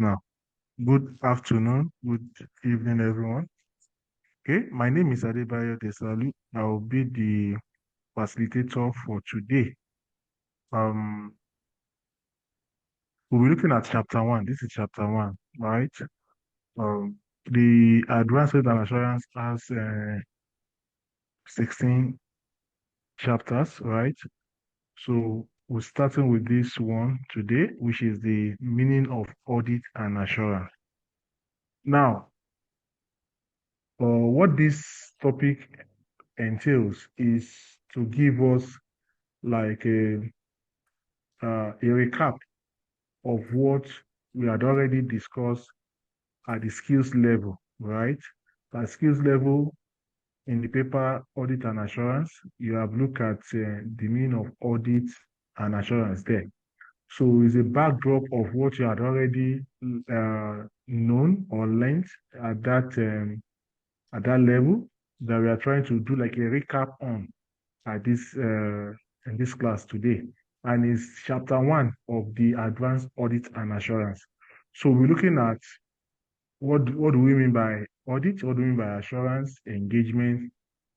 Now, good afternoon, good evening, everyone. Okay, my name is Adebayo Desalu. I will be the facilitator for today. Um, we'll be looking at chapter one. This is chapter one, right? Um, the Advanced Audit and Assurance has 16 chapters, right? So we're starting with this one today, which is the meaning of audit and assurance. Now, what this topic entails is to give us like a recap of what we had already discussed at the skills level, right? At skills level in the paper audit and assurance, you have looked at the meaning of audit and assurance there. So it's a backdrop of what you had already known or learned at that level that we are trying to do like a recap on at this in this class today, and it's chapter one of the advanced audit and assurance. So we're looking at what do we mean by audit, what do we mean by assurance engagement,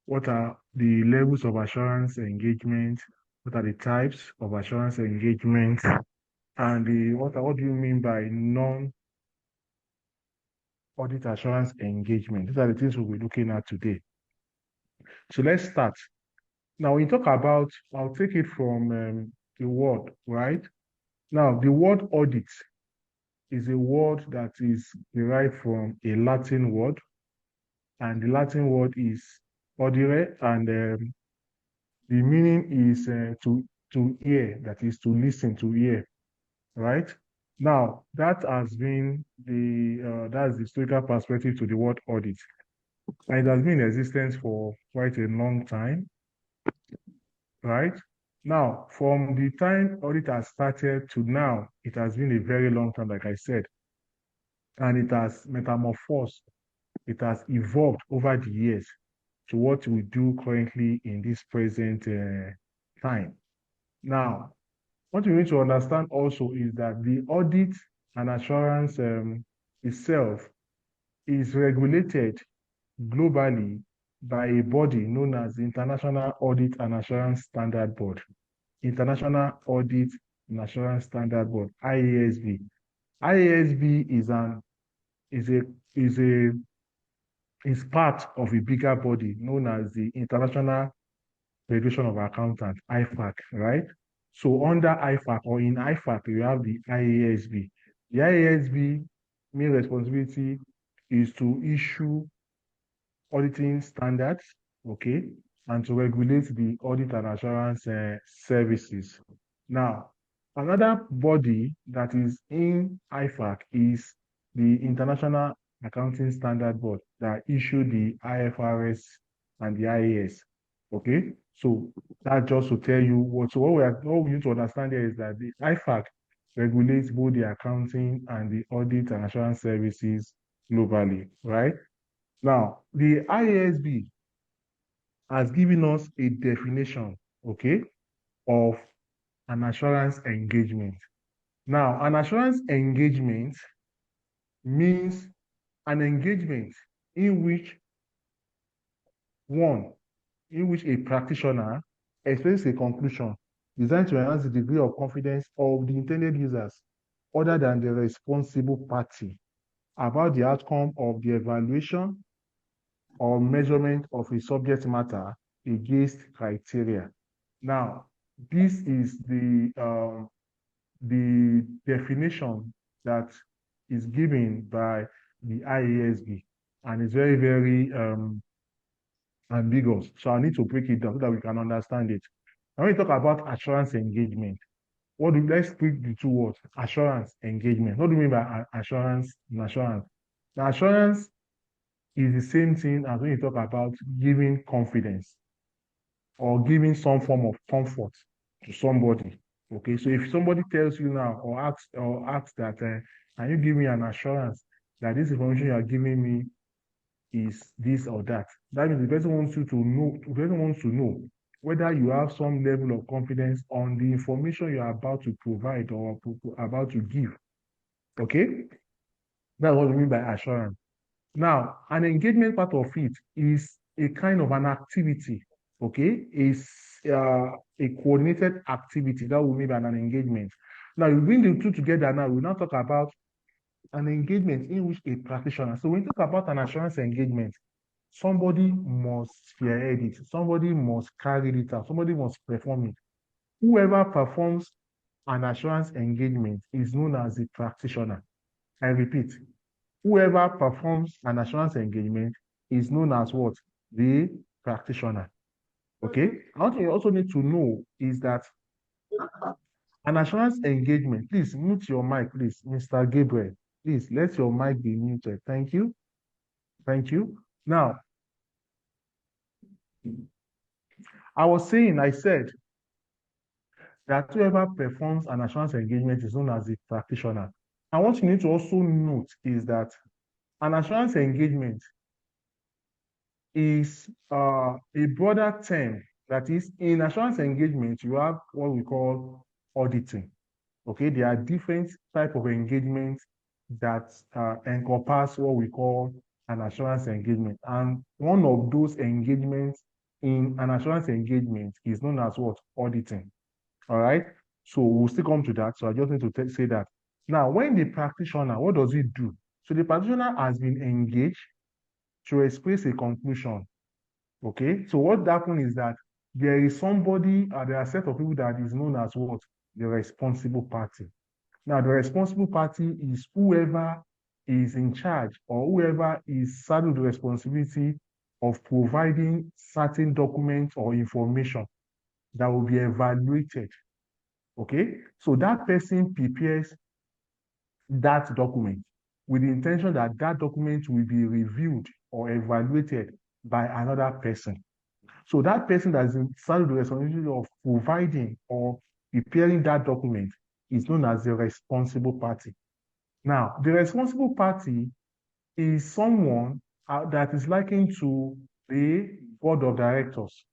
what are the levels of assurance engagement, what are the types of assurance engagement, and what do you mean by non-audit assurance engagement. These are the things we'll be looking at today. So let's start. Now, when you talk about, I'll take it from the word, right? Now, the word audit is a word that is derived from a Latin word, and the Latin word is audire, and the meaning is to hear, that is to listen, to hear, right? Now, that has been that's the historical perspective to the word audit, and it has been in existence for quite a long time, right? Now, from the time audit has started to now, it has been a very long time, like I said, and it has metamorphosed, it has evolved over the years to what we do currently in this present time. Now, what you need to understand also is that the audit and assurance itself is regulated globally by a body known as the International Audit and Assurance Standard Board. International Audit and Assurance Standard Board, IASB. IASB is a is a is part of a bigger body known as the International Federation of Accountants, IFAC, right? So under IFAC or in IFAC, you have the IASB. The IASB main responsibility is to issue auditing standards, okay, and to regulate the audit and assurance services. Now, another body that is in IFAC is the International Accounting Standard Board that issue the IFRS and the IAS. Okay, so that just to tell you what we need to understand here is that the IFAC regulates both the accounting and the audit and assurance services globally, right? Now, the IASB has given us a definition, okay, of an assurance engagement. Now, an assurance engagement means an engagement in which one, in which a practitioner expresses a conclusion designed to enhance the degree of confidence of the intended users other than the responsible party about the outcome of the evaluation or measurement of a subject matter against criteria. Now, this is the definition that is given by the IASB, and it's very, very ambiguous. So I need to break it down so that we can understand it. Now, when we talk about assurance engagement, let's split the two words, assurance engagement. What do we mean by assurance and assurance? Now, assurance is the same thing as when you talk about giving confidence or giving some form of comfort to somebody. Okay, so if somebody tells you now or asks that, can you give me an assurance that this information you are giving me is this or that? That means the person wants you to know. The person wants to know whether you have some level of confidence on the information you are about to provide or about to give. Okay, That's what we mean by assurance. Now, an engagement part of it is a kind of an activity, okay? Is a coordinated activity that we mean by an engagement. Now, you bring the two together now, we now talk about an engagement in which a practitioner. So when you talk about an assurance engagement, somebody must spearhead it, somebody must carry it out, somebody must perform it. Whoever performs an assurance engagement is known as a practitioner. I repeat, whoever performs an assurance engagement is known as what? The practitioner. Okay. What you also need to know is that an assurance engagement, please mute your mic, please, Mr. Gabriel. Please let your mic be muted. Thank you. Thank you. Now, I said that whoever performs an assurance engagement is known as a practitioner. And what you need to also note is that an assurance engagement is a broader term. That is, in assurance engagement, you have what we call auditing. Okay, there are different type of engagements that encompass what we call an assurance engagement. And one of those engagements in an assurance engagement is known as what? Auditing. All right. So we'll still come to that. So I just need to say that. Now, when the practitioner, what does it do? So the practitioner has been engaged to express a conclusion. Okay. So what happens is that there is somebody, there are a set of people that is known as what? The responsible party. Now, the responsible party is whoever is in charge or whoever is saddled with the responsibility of providing certain documents or information that will be evaluated. Okay, so that person prepares that document with the intention that that document will be reviewed or evaluated by another person. So that person that is saddled with the responsibility of providing or preparing that document is known as the responsible party. Now, the responsible party is someone that is likened to the board of directors,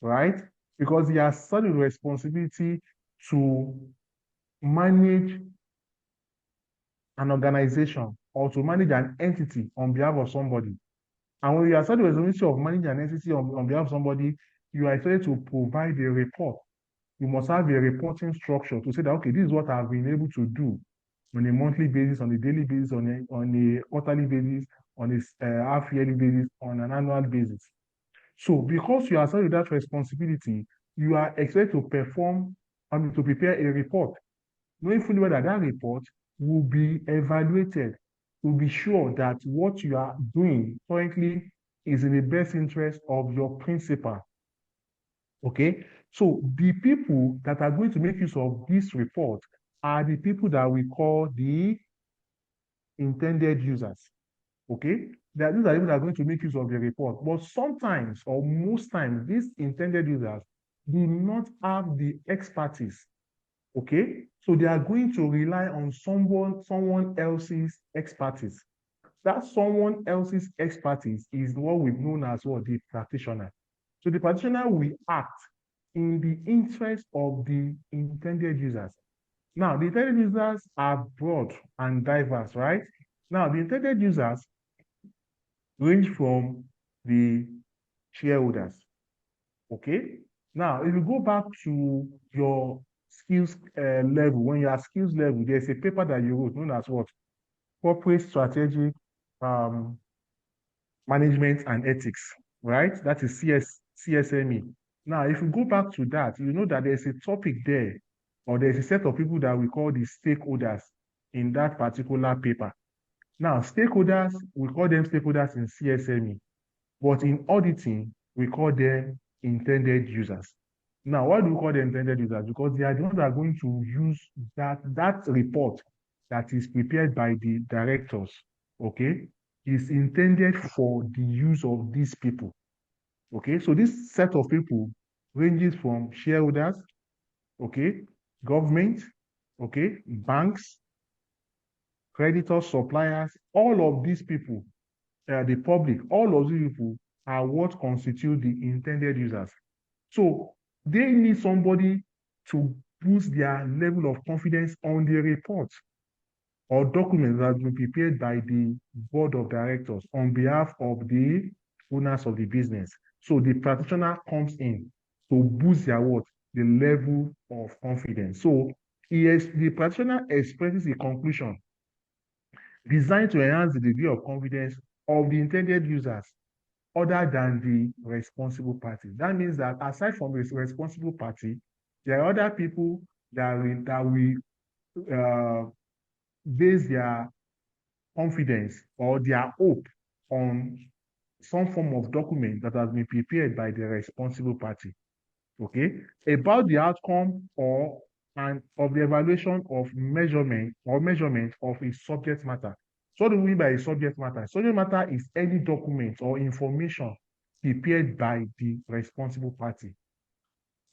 right? Because he has saddled with responsibility to manage an organization or to manage an entity on behalf of somebody. And when you are starting the responsibility of managing an entity on behalf of somebody, you are expected to provide a report. You must have a reporting structure to say that, okay, this is what I've been able to do on a monthly basis, on a daily basis, on a quarterly basis, on a half-yearly basis, on an annual basis. So because you are starting with that responsibility, you are expected to perform, to prepare a report, knowing fully well that that report will be evaluated to be sure that what you are doing currently is in the best interest of your principal. Okay, so the people that are going to make use of this report are the people that we call the intended users. Okay, these are the people that are going to make use of the report. But sometimes, or most times, these intended users do not have the expertise. Okay, so they are going to rely on someone else's expertise. That someone else's expertise is what we've known as what? The practitioner. So the practitioner will act in the interest of the intended users. Now, the intended users are broad and diverse, right? Now, the intended users range from the shareholders. Okay. Now, if you go back to your skills level, when you are skills level, there's a paper that you wrote known as what? Corporate Strategic Management and Ethics, right? That is CSME. Now, if you go back to that, you know that there's a topic there, or there's a set of people that we call the stakeholders in that particular paper. Now, stakeholders, we call them stakeholders in CSME, but in auditing, we call them intended users. Now, why do we call them intended users? Because they are the ones that are going to use that report that is prepared by the directors, okay, is intended for the use of these people. Okay, so this set of people ranges from shareholders, okay, government, okay, banks, creditors, suppliers, all of these people, the public, all of these people are what constitute the intended users. So they need somebody to boost their level of confidence on the report. or documents that have been prepared by the board of directors on behalf of the owners of the business. So the practitioner comes in to boost their what? The level of confidence. So the practitioner expresses a conclusion designed to enhance the degree of confidence of the intended users other than the responsible party. That means that aside from the responsible party, there are other people that will base their confidence or their hope on some form of document that has been prepared by the responsible party. Okay, about the outcome or and of the evaluation of measurement of a subject matter. So what do we mean by a subject matter? Subject matter is any document or information prepared by the responsible party.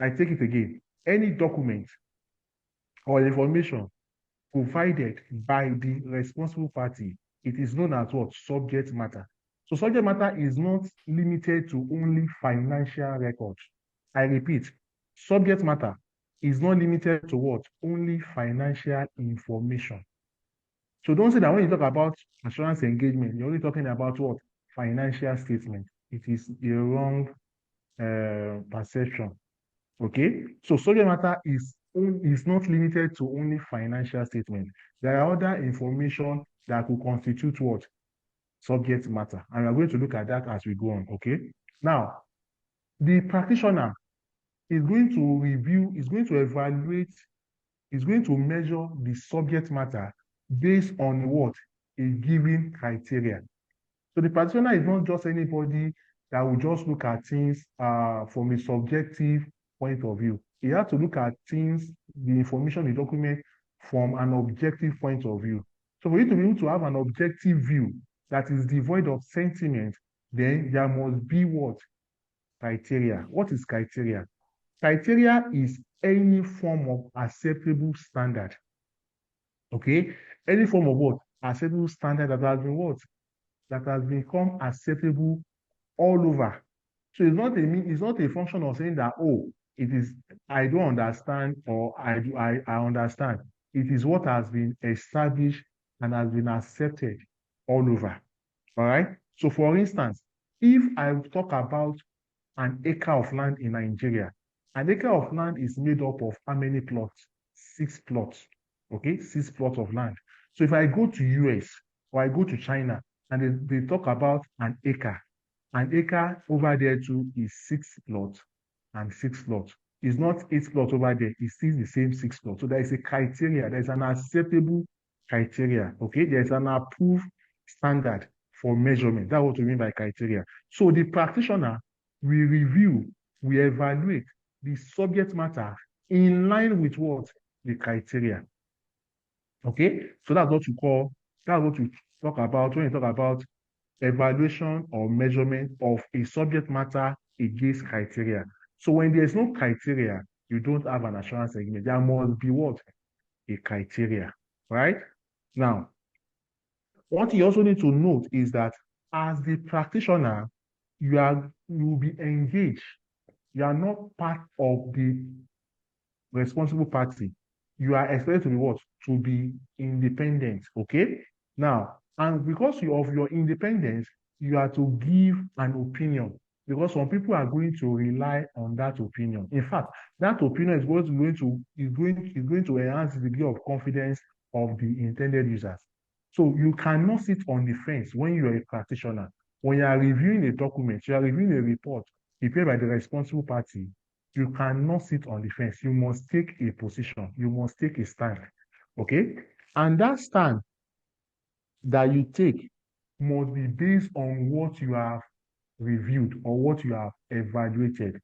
I take it again. Any document or information provided by the responsible party, it is known as what? Subject matter. So subject matter is not limited to only financial records. I repeat, subject matter is not limited to what? Only financial information. So don't say that when you talk about assurance engagement, you're only talking about what? Financial statement. It is a wrong perception. Okay, so subject matter is not limited to only financial statement. There are other information that will constitute what? Subject matter. And we're going to look at that as we go on. Okay. Now, the practitioner is going to review, is going to evaluate, is going to measure the subject matter based on what? A given criteria. So the practitioner is not just anybody that will just look at things from a subjective point of view. He has to look at things, the information, the document from an objective point of view. So for you to be able to have an objective view that is devoid of sentiment, then there must be what? Criteria. What is criteria? Criteria is any form of acceptable standard. Okay? Any form of what? Acceptable standard that has been what? That has become acceptable all over. So it's not a function of saying that, oh, it is, I don't understand or I understand. It is what has been established and has been accepted all over. All right. So for instance, if I talk about an acre of land in Nigeria, an acre of land is made up of how many plots? 6 plots. Okay, 6 plots of land. So if I go to US or I go to China and they talk about an acre over there too is 6 plots and 6 plots. It's not 8 plots over there, it's still the same 6 plots. So there is a criteria, there's an acceptable criteria. Okay, there's an approved standard for measurement. That's what we mean by criteria. So the practitioner will review, we evaluate the subject matter in line with what? The criteria. Okay, so that's what we talk about when you talk about evaluation or measurement of a subject matter against criteria. So when there's no criteria, you don't have an assurance agreement. There must be what? A criteria, right? Now, what you also need to note is that as the practitioner, you will be engaged. You are not part of the responsible party. You are expected to be what? To be independent. Okay. Now, and because of your independence, you are to give an opinion because some people are going to rely on that opinion. In fact, that opinion is going to enhance the degree of confidence of the intended users. So you cannot sit on the fence when you are a practitioner. When you are reviewing a document, you are reviewing a report prepared by the responsible party, you cannot sit on the fence. You must take a position. You must take a stand. Okay? And that stand that you take must be based on what you have reviewed or what you have evaluated.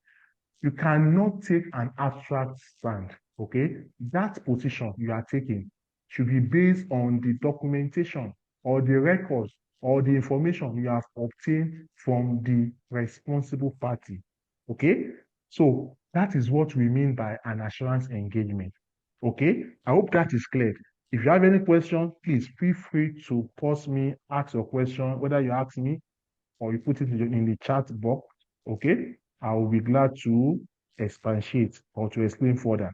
You cannot take an abstract stand. Okay? That position you are taking should be based on the documentation or the records or the information you have obtained from the responsible party. Okay? So that is what we mean by an assurance engagement. Okay? I hope that is clear. If you have any question, please feel free to pause me, ask your question, whether you ask me or you put it in the chat box. Okay? I will be glad to expatiate or to explain further.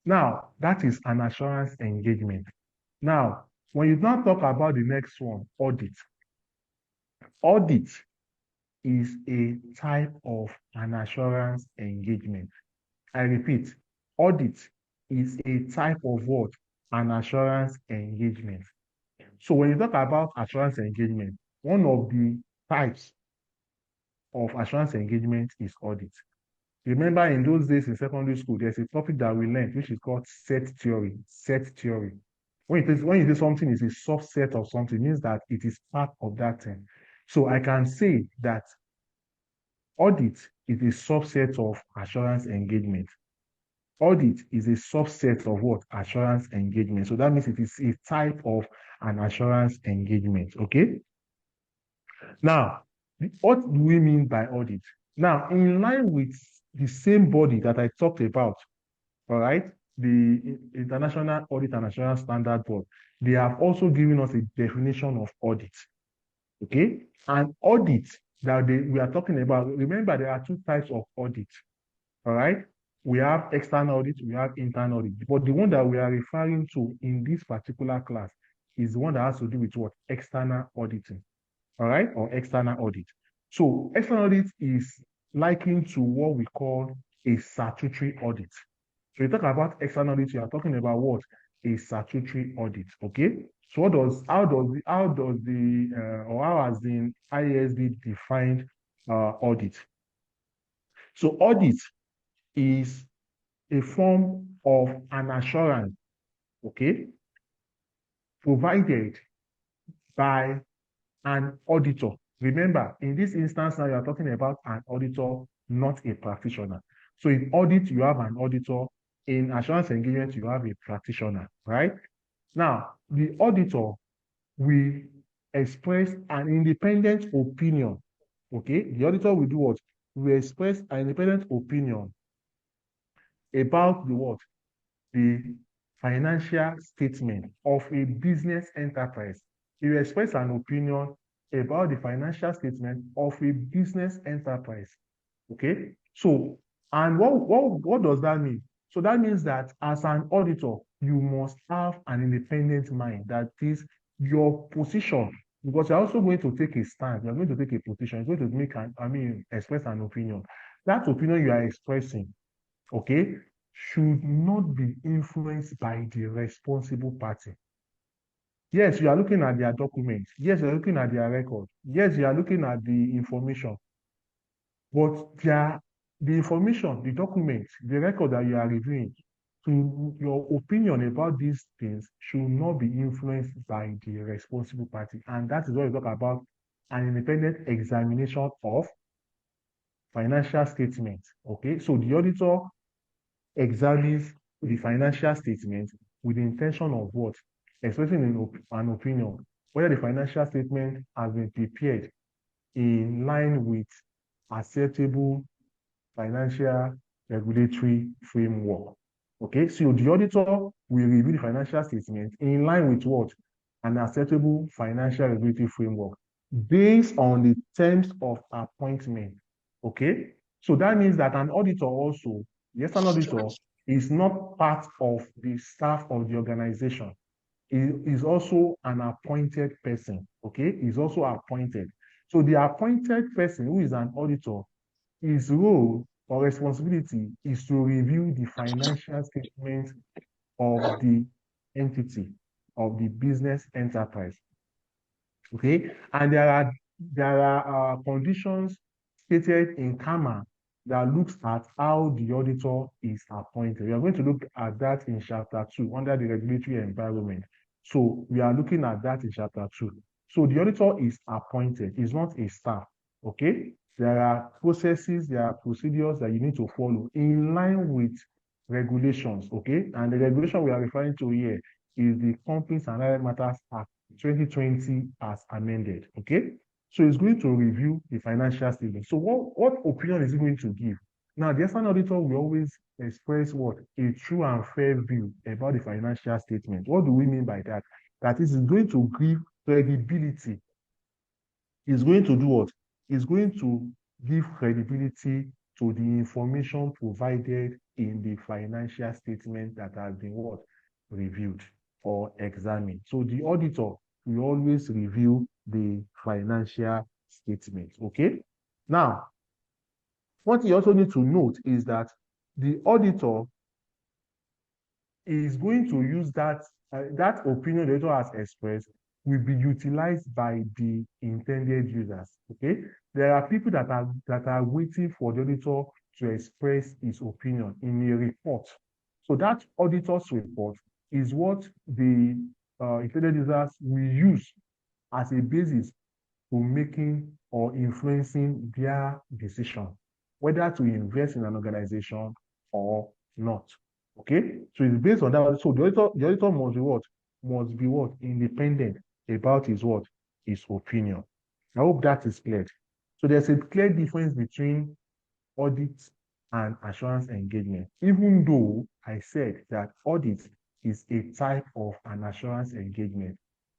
Now, that is an assurance engagement. Now, When you now talk about the next one, audit. Audit is a type of an assurance engagement. I repeat, audit is a type of what? An assurance engagement. So when you talk about assurance engagement, one of the types of assurance engagement is audit. Remember in those days in secondary school, there's a topic that we learned which is called set theory. Set theory. When you say something is a subset of something, it means that it is part of that thing. So I can say that audit is a subset of assurance engagement. Audit is a subset of what? Assurance engagement. So that means it is a type of an assurance engagement. Okay. Now, what do we mean by audit? Now, in line with the same body that I talked about, all right, the International Audit and Assurance Standard Board, they have also given us a definition of audit. Okay. And audit that we are talking about, remember there are two types of audit. All right. We have external audit, we have internal audit. But the one that we are referring to in this particular class is the one that has to do with what? External auditing. All right, or external audit. So external audit is likened to what we call a statutory audit. So you talk about external audit, you are talking about what? A statutory audit. Okay. So how has the IASB defined audit? So audit is a form of an assurance, okay, provided by an auditor. Remember, in this instance now, you are talking about an auditor, not a practitioner. So in audit, you have an auditor. In assurance engagement, you have a practitioner, right? Now, the auditor will express an independent opinion, okay? The auditor will do what? Will express an independent opinion about the what? The financial statement of a business enterprise. He will express an opinion about the financial statement of a business enterprise. Okay. So, and what does that mean? So that means that as an auditor, you must have an independent mind. That is your position, because you're also going to take a stand. You're going to take a position. You're going to express an opinion. That opinion you are expressing, okay, should not be influenced by the responsible party. Yes, you are looking at their documents. Yes, you are looking at their record. Yes, you are looking at the information. But the information, the documents, the record that you are reviewing, to your opinion about these things should not be influenced by the responsible party. And that is what we talk about an independent examination of financial statements. Okay, so the auditor examines the financial statement with the intention of what? Expressing an opinion, whether the financial statement has been prepared in line with acceptable financial regulatory framework. Okay, so the auditor will review the financial statement in line with what? An acceptable financial regulatory framework based on the terms of appointment. Okay, so that means that an auditor also, the external auditor, is not part of the staff of the organization. He is also an appointed person. Okay, he's also appointed. So the appointed person who is an auditor, his role or responsibility is to review the financial statements of the entity, of the business enterprise. Okay, and there are conditions stated in CAMA that looks at how the auditor is appointed. We are going to look at that in chapter 2 under the regulatory environment. So we are looking at that in chapter 2. So the auditor is appointed, is not a staff. Okay, there are processes, there are procedures that you need to follow in line with regulations. Okay, and the regulation we are referring to here is the Companies and Other Matters Act 2020 as amended. Okay, so it's going to review the financial statement. So what opinion is it going to give? Now, the external auditor will always express what? A true and fair view about the financial statement. What do we mean by that? That is going to give credibility. It's going to do what? It's going to give credibility to the information provided in the financial statement that has been what? Reviewed. or examine. So the auditor will always review the financial statement. Okay. Now, what you also need to note is that the auditor is going to use that opinion the auditor has expressed will be utilized by the intended users. Okay, there are people that are waiting for the auditor to express his opinion in a report. So that auditor's report is what the intended users will use as a basis for making or influencing their decision, whether to invest in an organization or not. Okay, so it's based on that. So the auditor must be what? Must be what? Independent about his what? His opinion. I hope that is clear. So there's a clear difference between audit and assurance engagement, even though I said that audit is a type of an assurance engagement.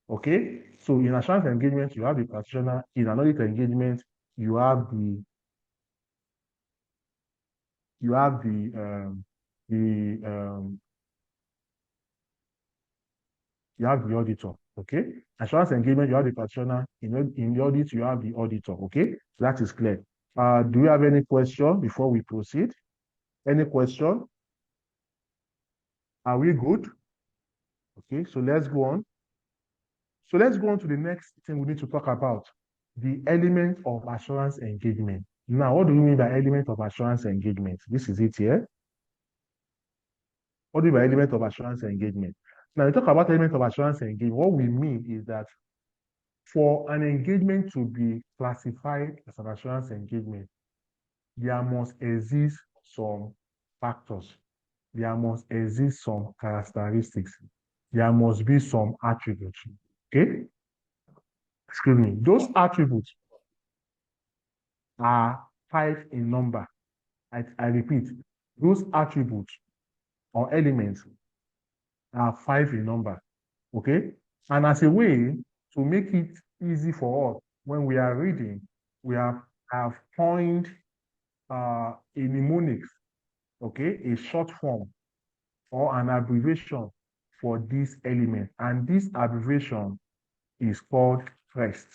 Okay, so in assurance engagement, you have the practitioner. In an audit engagement, you have the you have the you have the auditor. Okay, assurance engagement, you have the practitioner. In the audit, you have the auditor. Okay, so that is clear. Do you have any question before we proceed? Any question? Are we good? Okay, so let's go on. So let's go on to the next thing we need to talk about, the element of assurance engagement. Now, what do we mean by element of assurance engagement? This is it here. What do we mean by element of assurance engagement? Now, we talk about element of assurance engagement. What we mean is that for an engagement to be classified as an assurance engagement, there must exist some factors. There must exist some characteristics. There must be some attributes. Okay? Excuse me. Those attributes are 5 in number. I repeat, those attributes or elements are 5 in number. Okay? And as a way to make it easy for us when we are reading, we have coined a mnemonics, okay, a short form or an abbreviation for this element. And this abbreviation is called CREST.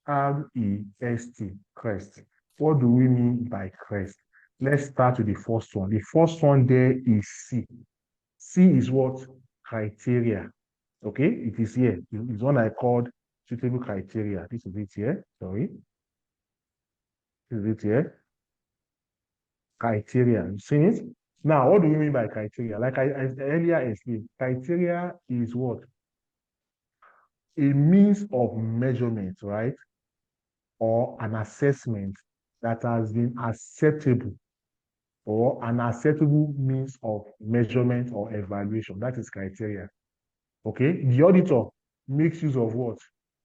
CREST, CREST. What do we mean by CREST? Let's start with the first one. The first one there is C. C is what? Criteria. Okay, it is here. It's one I called suitable criteria. This is it here. Sorry. This is it here. Criteria. You see it? Now, what do we mean by criteria? Like I earlier explained, criteria is what? A means of measurement, right? Or an assessment that has been acceptable or an acceptable means of measurement or evaluation. That is criteria. Okay. The auditor makes use of what?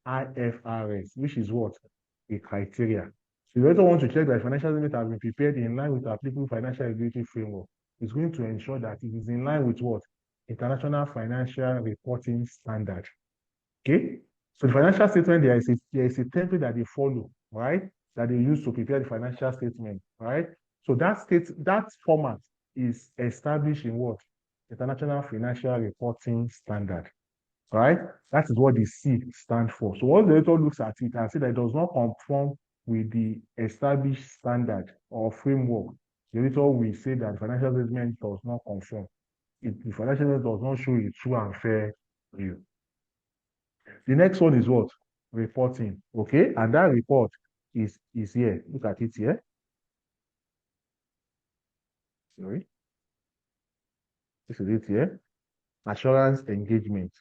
IFRS, which is what? A criteria. So the auditor wants to check that financial statement has been prepared in line with the applicable financial regulatory framework. It's going to ensure that it is in line with what? International Financial Reporting Standard. Okay. So the financial statement, there is a template that they follow, right? That they use to prepare the financial statement, right? So that format is established in what? International Financial Reporting Standard, right? That is what the C stands for. So once the auditor looks at it and see that it does not conform with the established standard or framework, the auditor will say that the financial statement does not conform. The financial statement does not show a true and fair view. The next one is what? Reporting. Okay, and that report is here. Look at it here. Sorry. This is it here. Assurance engagement.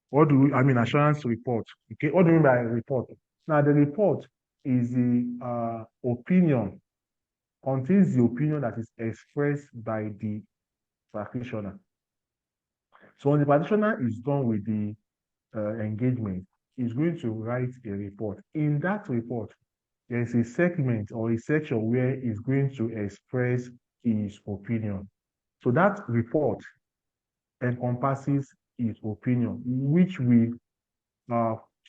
What do we, I mean, assurance report. Okay, what do you mean by report? Now, the report is the opinion, contains the opinion that is expressed by the practitioner. So when the practitioner is done with the engagement, is going to write a report. In that report, there is a segment or a section where he's going to express his opinion. So that report encompasses his opinion, which will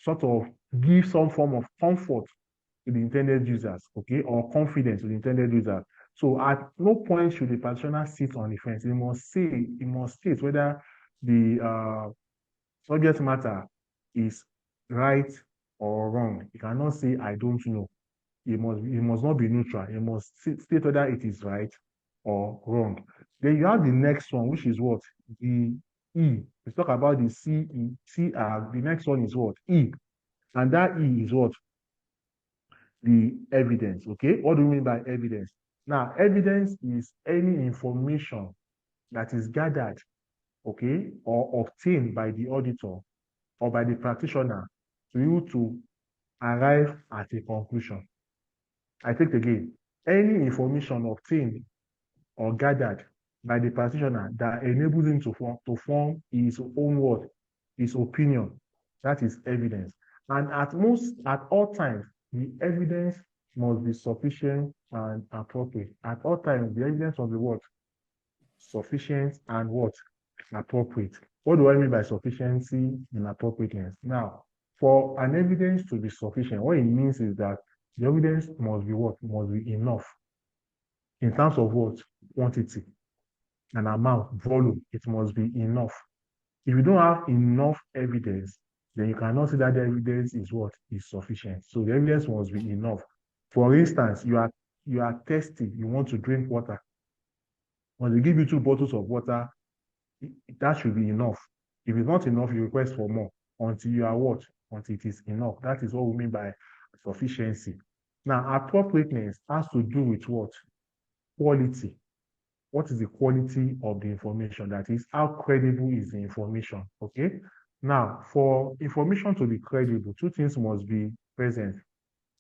sort of give some form of comfort to the intended users, okay, or confidence to the intended user. So at no point should the practitioner sit on the fence. He must state whether the subject matter is right or wrong. You cannot say I don't know. It must not be neutral. You must state whether it is right or wrong. Then you have the next one, which is what? The E. We talk about the CR. The next one is what? E. And that E is what? The evidence. Okay. What do we mean by evidence? Now, evidence is any information that is gathered, okay, or obtained by the auditor or by the practitioner to you to arrive at a conclusion. I take again, any information obtained or gathered by the practitioner that enables him to form his own word, his opinion. That is evidence. And at all times, the evidence must be sufficient and appropriate. At all times, the evidence must be what? Sufficient and what? Appropriate. What do I mean by sufficiency and appropriateness? Now, for an evidence to be sufficient, what it means is that the evidence must be what? Must be enough. In terms of what? Quantity and amount, volume, it must be enough. If you don't have enough evidence, then you cannot say that the evidence is what? Is sufficient. So the evidence must be enough. For instance, you are thirsty, you want to drink water. When they give you 2 bottles of water, that should be enough. If it's not enough, you request for more until you are what? Until it is enough. That is what we mean by sufficiency. Now, appropriateness has to do with what? Quality. What is the quality of the information? That is, how credible is the information? Okay. Now, for information to be credible, 2 things must be present.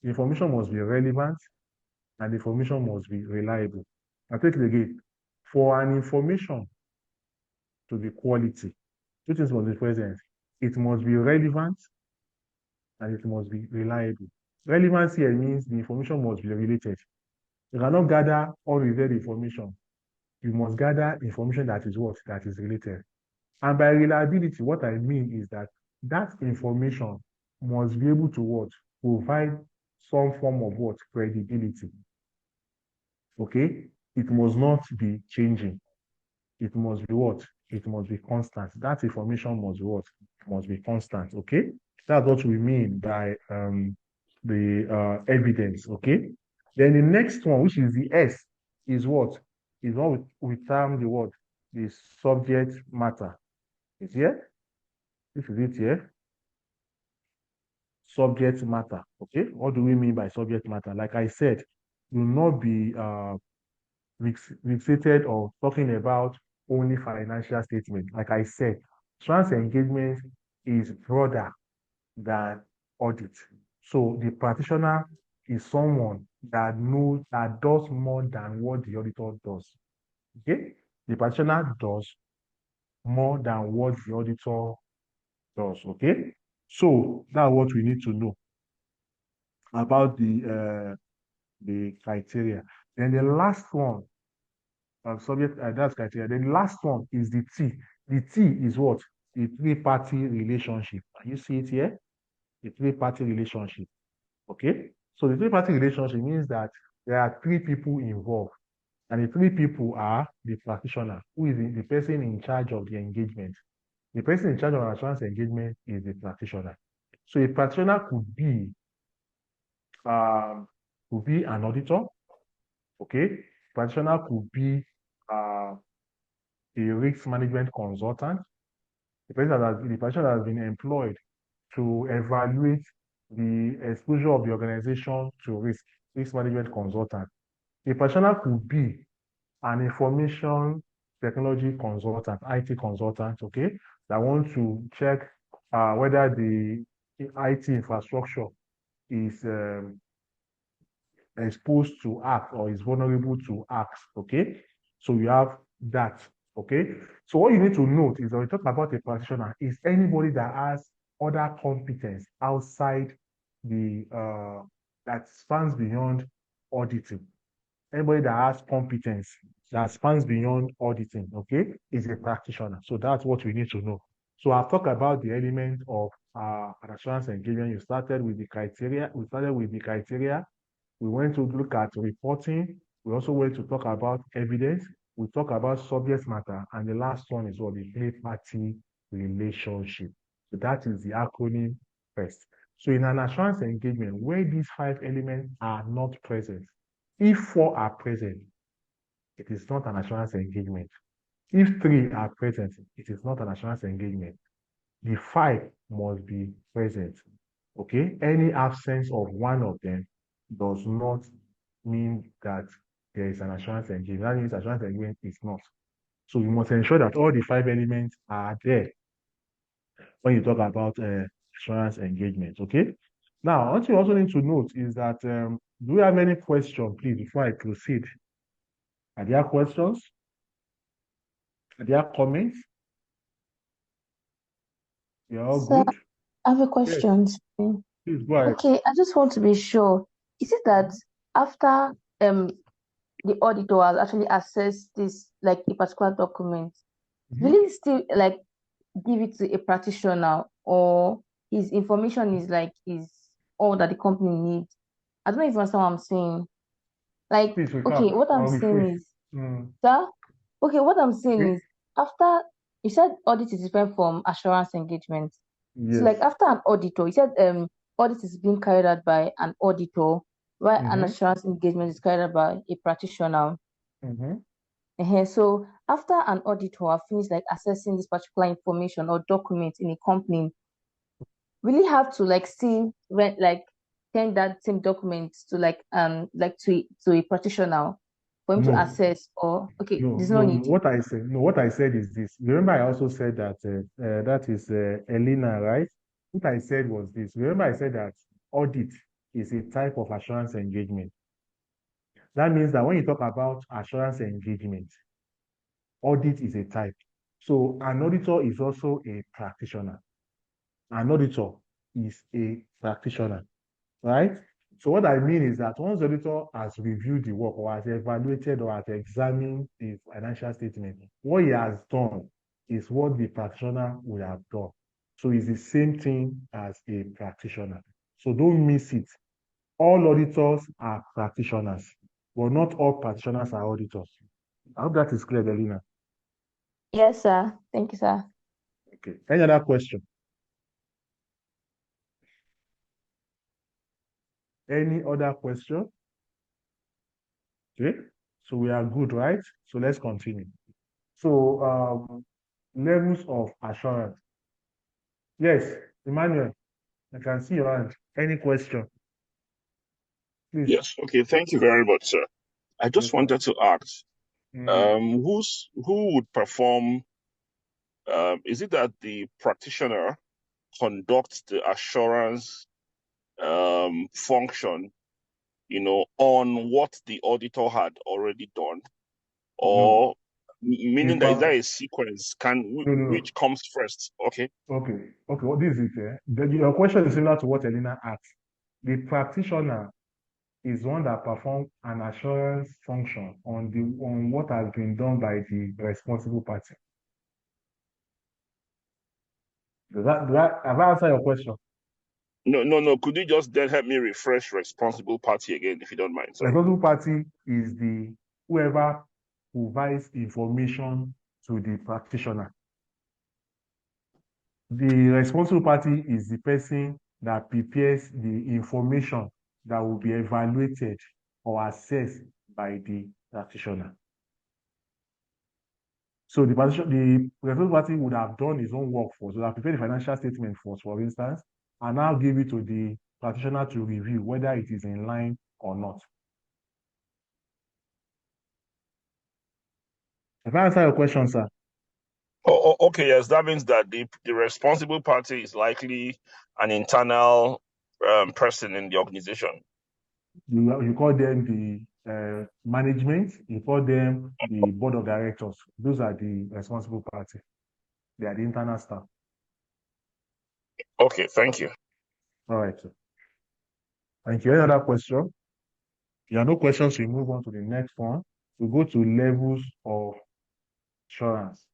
The information must be relevant and the information must be reliable. I'll take it again. For an information to be quality, 2 things must be present. It must be relevant and it must be reliable. Relevance here means the information must be related. You cannot gather unrelated information. You must gather information that is what? That is related. And by reliability, what I mean is that that information must be able to what? Provide some form of what? Credibility. Okay? It must not be changing. It must be what? It must be constant. That information must be what? Must be constant. Okay? That's what we mean by the evidence. Okay? Then the next one, which is the S, is what? Is what we term the word? The subject matter. Is here? This is it here. Subject matter. Okay? What do we mean by subject matter? Like I said, do not be fixated or talking about only financial statement. Like I said, trans engagement is broader than audit. So the practitioner is someone that knows, that does more than what the auditor does. Okay? The practitioner does more than what the auditor does. Okay? So that's what we need to know about the criteria. Then the last one, subject that's criteria. Then the last one is the T. The T is what? The three-party relationship. Can you see it here? The three-party relationship. Okay? So the three-party relationship means that there are 3 people involved. And the 3 people are the practitioner, who is the person in charge of the engagement. The person in charge of assurance engagement is the practitioner. So a practitioner could be an auditor. Okay? Practitioner could be a risk management consultant. The practitioner has been employed to evaluate the exposure of the organization to risk management consultant. A practitioner could be an information technology consultant, IT consultant, okay, that wants to check whether the IT infrastructure is exposed to hacks or is vulnerable to hacks, okay? So you have that, okay? So what you need to note is when we talk about a practitioner, is anybody that has other competence outside the, that spans beyond auditing. Anybody that has competence that spans beyond auditing, okay, is a practitioner. So that's what we need to know. So I've talked about the element of an assurance engagement. You started with the criteria. We started with the criteria. We went to look at reporting. We also went to talk about evidence. we talk about subject matter, and the last one is what the play party relationship. So that is the acronym first. So in an assurance engagement, where these 5 elements are not present, if 4 are present, it is not an assurance engagement. If 3 are present, it is not an assurance engagement. The 5 must be present. Okay? Any absence of one of them does not mean that there is an assurance engagement. That means assurance engagement is not. So you must ensure that all the 5 elements are there when you talk about assurance engagement. Okay? Now, what you also need to note is that do you have any question, please, before I proceed? Are there questions? Are there comments? You're all Sir, good? I have a Yes, question. please go ahead. Okay, I just want to be sure. Is it that after the auditor has actually assessed this like a particular document, will Mhm. he still like give it to a practitioner, or his information is all that the company needs? I don't know if you understand what I'm saying. Like, Please okay, recap what I'm or saying rephrase. is, Mm. sir, okay, what I'm saying Okay? is after you said audit is different from assurance engagement. So Yes. like after an auditor, you said audit is being carried out by an auditor, while an Mm-hmm. assurance engagement is carried out by a practitioner. Mm-hmm. So after an auditor have finished like assessing this particular information or document in a company, really have to like see when like send that same document to like to a practitioner for him to No, assess, or okay, no, there's no no, no. need. What I said is this. Remember, I also said that that is Elena, right? What I said was this. Remember, I said that audit is a type of assurance engagement. That means that when you talk about assurance engagement, audit is a type. So an auditor is also a practitioner. An auditor is a practitioner, right? So what I mean is that once the auditor has reviewed the work or has evaluated or has examined the financial statement, what he has done is what the practitioner would have done. So it's the same thing as a practitioner. So don't miss it. All auditors are practitioners, but not all practitioners are auditors. I hope that is clear, Delina. Yes, sir. Thank you, sir. Okay. Any other question? Any other question? Okay. So we are good, right? So let's continue. So levels of assurance. Yes, Emmanuel, I can see your hand. Any question, please? Yes, okay, thank you very much, sir. I just Yes, sir. wanted to ask, Mm. who would perform, is it that the practitioner conducts the assurance function, on what the auditor had already done, No. or meaning that is there a sequence No. which comes first? Okay. Okay. Okay. What is it? Your question is similar to what Elena asked. The practitioner is one that performs an assurance function on what has been done by the responsible party. Have I answered your question? No. Could you just then help me refresh responsible party again, if you don't mind? Sorry. Responsible party is the whoever provides information to the practitioner. The responsible party is the person that prepares the information that will be evaluated or assessed by the practitioner. So the responsible party would have done his own work first, would have prepared the financial statement first, for instance, and now give it to the practitioner to review whether it is in line or not. If I answer your question, sir. Okay, yes, that means that the responsible party is likely an internal person in the organization. You call them the management, you call them the board of directors. Those are the responsible party. They are the internal staff. Okay, thank you. All right, sir. Thank you. Any other question? If there are no questions, we move on to the next one. We go to levels of assurance.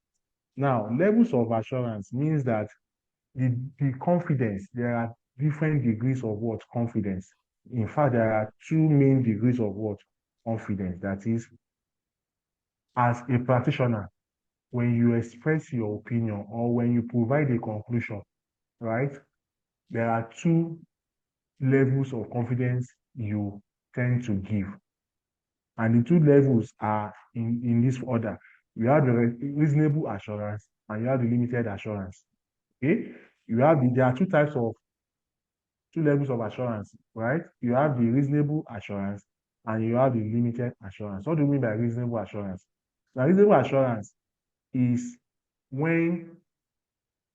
Now, levels of assurance means that the confidence, there are different degrees of what? Confidence. In fact, there are two main degrees of what? Confidence. That is as a practitioner, when you express your opinion or when you provide a conclusion, right, there are two levels of confidence you tend to give. And the two levels are in this order. You have the reasonable assurance and you have the limited assurance. Okay? There are two levels of assurance, right? You have the reasonable assurance and you have the limited assurance. What do you mean by reasonable assurance? Now, reasonable assurance is when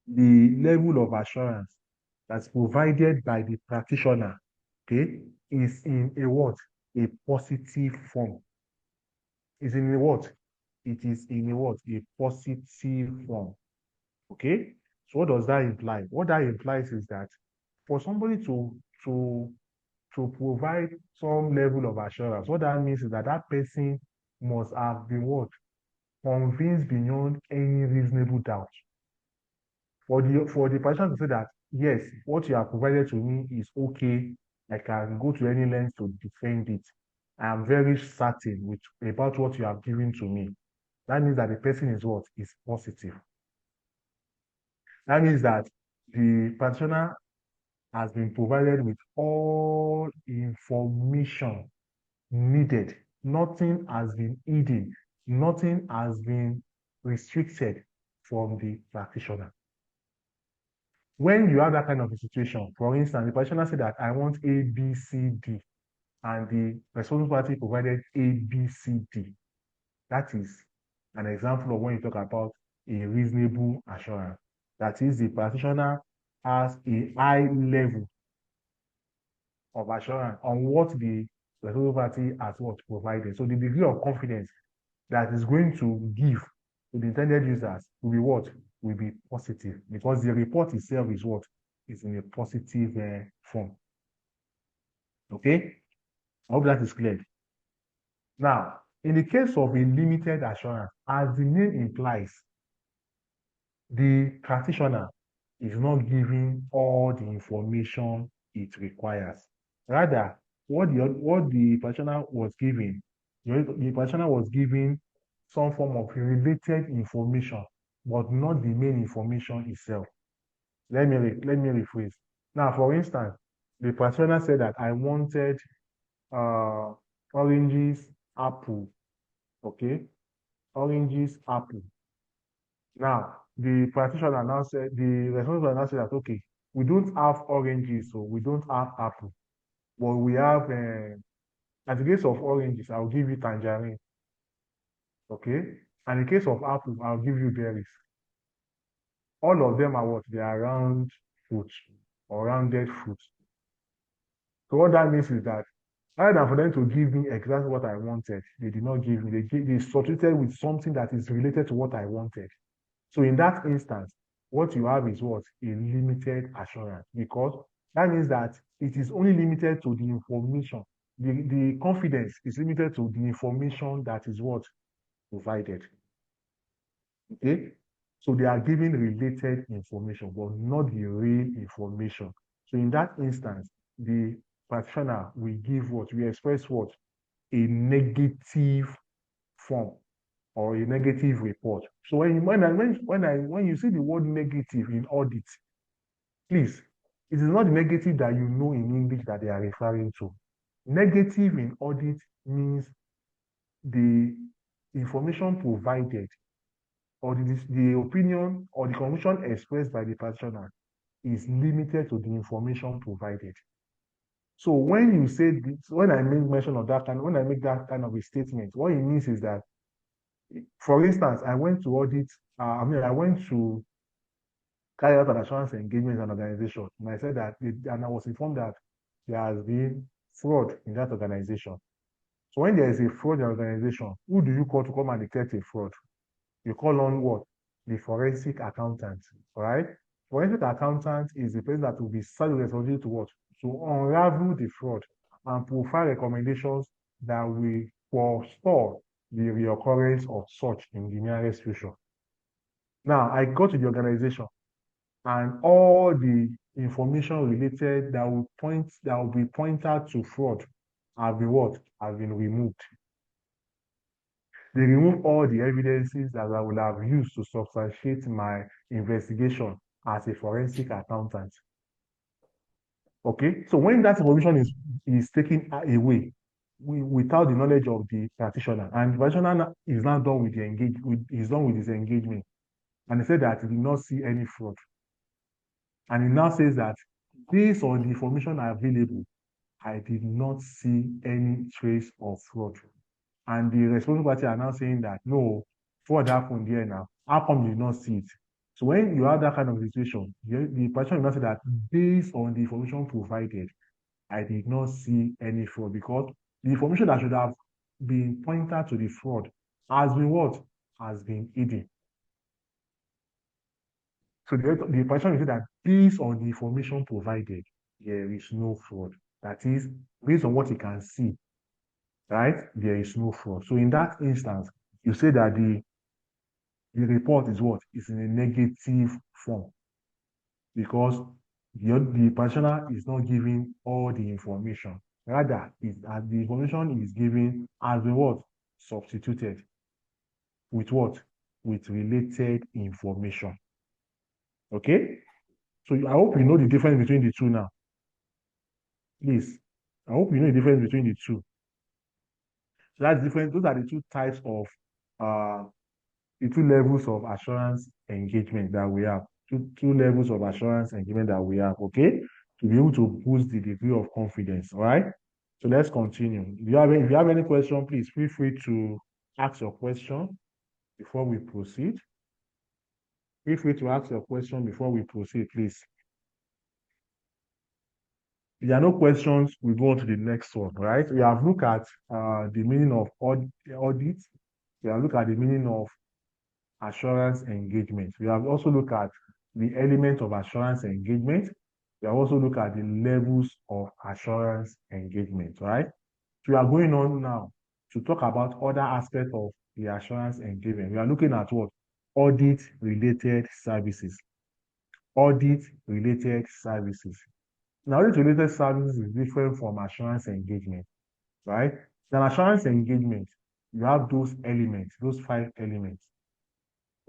the level of assurance that's provided by the practitioner, okay, is in a what? A positive form. Is in a what? It is in a what? A positive form. Okay? So what does that imply? What that implies is that for somebody to to provide some level of assurance, what that means is that that person must have been what? Convinced beyond any reasonable doubt. For the person to say that yes, what you have provided to me is okay, I can go to any length to defend it. I am very certain about what you have given to me. That means that the person is what? Is positive. That means that the practitioner has been provided with all information needed. Nothing has been hidden. Nothing has been restricted from the practitioner. When you have that kind of a situation, for instance, the practitioner said that I want A, B, C, D, and the responsible party provided A, B, C, D. That is an example of when you talk about a reasonable assurance. That is, the practitioner has a high level of assurance on what the responsible party has what provided. So the degree of confidence that is going to give to the intended users will be what? Will be positive, because the report itself is what? Is in a positive form. Okay? I hope that is clear. Now, in the case of a limited assurance, as the name implies, the practitioner is not giving all the information it requires. Rather, what the practitioner was giving, the practitioner was giving some form of related information, but not the main information itself. Let me rephrase. Now, for instance, the practitioner said that I wanted oranges, apple. Okay, oranges, apple. Now, the practitioner now said, the responsible now said that, okay, we don't have oranges, so we don't have apple, but we have, in the case of oranges, I'll give you tangerine, okay? And in the case of apple, I'll give you berries. All of them are what? They are round fruits or rounded fruits. So what that means is that rather than for them to give me exactly what I wanted, they did not give me. They substituted with something that is related to what I wanted. So in that instance, what you have is what? A limited assurance, because that means that it is only limited to the information. The confidence is limited to the information that is what? Provided. Okay? So they are giving related information, but not the real information. So in that instance, the practitioner will give what? We express what? A negative form or a negative report. So when you see the word negative in audit, please, it is not negative that you know in English that they are referring to. Negative in audit means the information provided or the opinion or the conclusion expressed by the practitioner is limited to the information provided. So when you say this, when I make mention of that kind, when I make that kind of a statement, what it means is that, for instance, I went to audit, I went to carry out an assurance engagement in an organization, and I said that, and I was informed that there has been fraud in that organization. So when there is a fraud in an organization, who do you call to come and detect a fraud? You call on what? The forensic accountant, right? Forensic accountant is the person that will be charged with responsibility to what? To unravel the fraud and provide recommendations that will forestall the reoccurrence of such in the nearest future. Now, I go to the organization and all the information related that will be pointed to fraud have been what? Have been removed. They remove all the evidences that I would have used to substantiate my investigation as a forensic accountant. Okay, so when that information is taken away without the knowledge of the practitioner, and the practitioner is now done with his engagement, and he said that he did not see any fraud, and he now says that based on the information available, I did not see any trace of fraud. And the responsible party are now saying that no, fraud happened here now. How come you did not see it? So when you have that kind of situation, the practitioner will not say that based on the information provided, I did not see any fraud, because the information that should have been pointed to the fraud has been what? Has been hidden. So the practitioner will say that based on the information provided, there is no fraud. That is, based on what he can see, right? There is no fraud. So in that instance, you say that the report is what? Is in a negative form, because the practitioner is not giving all the information. Rather, the information is given as the what? Substituted with what? With related information. Okay? So I hope you know the difference between the two now. Please. I hope you know the difference between the two. So that's different. Those are the two types of the two levels of assurance engagement that we have. Two levels of assurance engagement that we have, okay? To be able to boost the degree of confidence, all right? So let's continue. If you have any question, please feel free to ask your question before we proceed. Feel free to ask your question before we proceed, please. If there are no questions, we go on to the next one, right? We have looked at the meaning of audit. We have looked at the meaning of assurance engagement. We have also looked at the element of assurance engagement. We have also looked at the levels of assurance engagement, right? So we are going on now to talk about other aspects of the assurance engagement. We are looking at what? Audit-related services. Audit-related services. Now, audit-related services is different from assurance engagement, right? In assurance engagement, you have those elements, those 5 elements.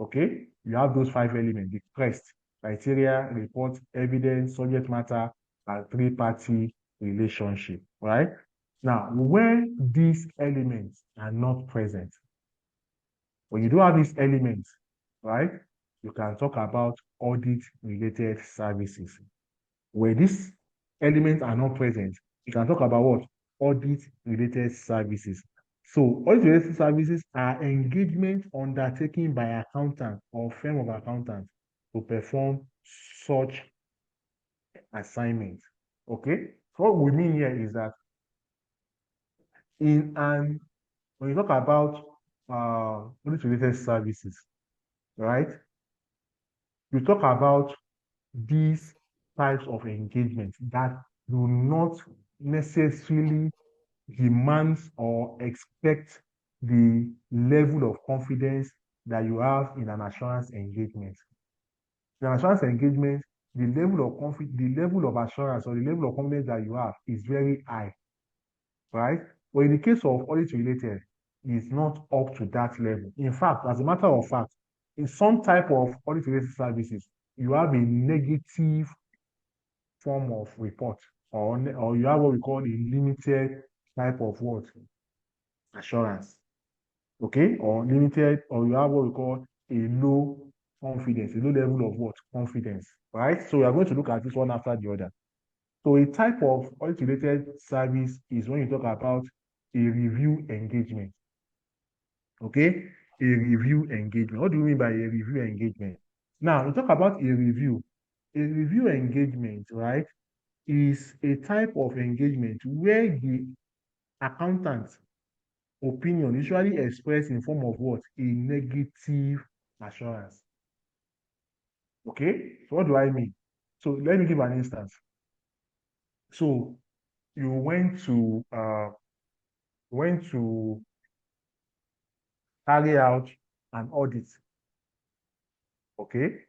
Okay, you have those 5 elements: the quest, criteria, report, evidence, subject matter, and 3-party relationship, right? Now, when these elements are not present, when you don't have these elements, right, you can talk about audit-related services. Where these elements are not present, you can talk about what? Audit-related services. So audit-related services are engagement undertaken by accountant or firm of accountants to perform such assignments. Okay? So what we mean here is that when you talk about audit-related services, right? You talk about these types of engagement that do not necessarily demand or expect the level of confidence that you have in an assurance engagement. In an assurance engagement, the level of assurance or the level of confidence that you have is very high, right? But in the case of audit related, it's not up to that level. In fact, as a matter of fact, in some type of audit related services, you have a negative form of report, or you have what we call a limited type of what? Assurance. Okay? Or limited, or you have what we call a low confidence, a low level of what? Confidence. Right? So we are going to look at this one after the other. So a type of audit-related service is when you talk about a review engagement. Okay? A review engagement. What do you mean by a review engagement? Now, we talk about a review. A review engagement, right, is a type of engagement where the accountant's opinion usually expressed in form of what? A negative assurance. Okay? So what do I mean? So let me give an instance. So you went to carry out an audit, okay?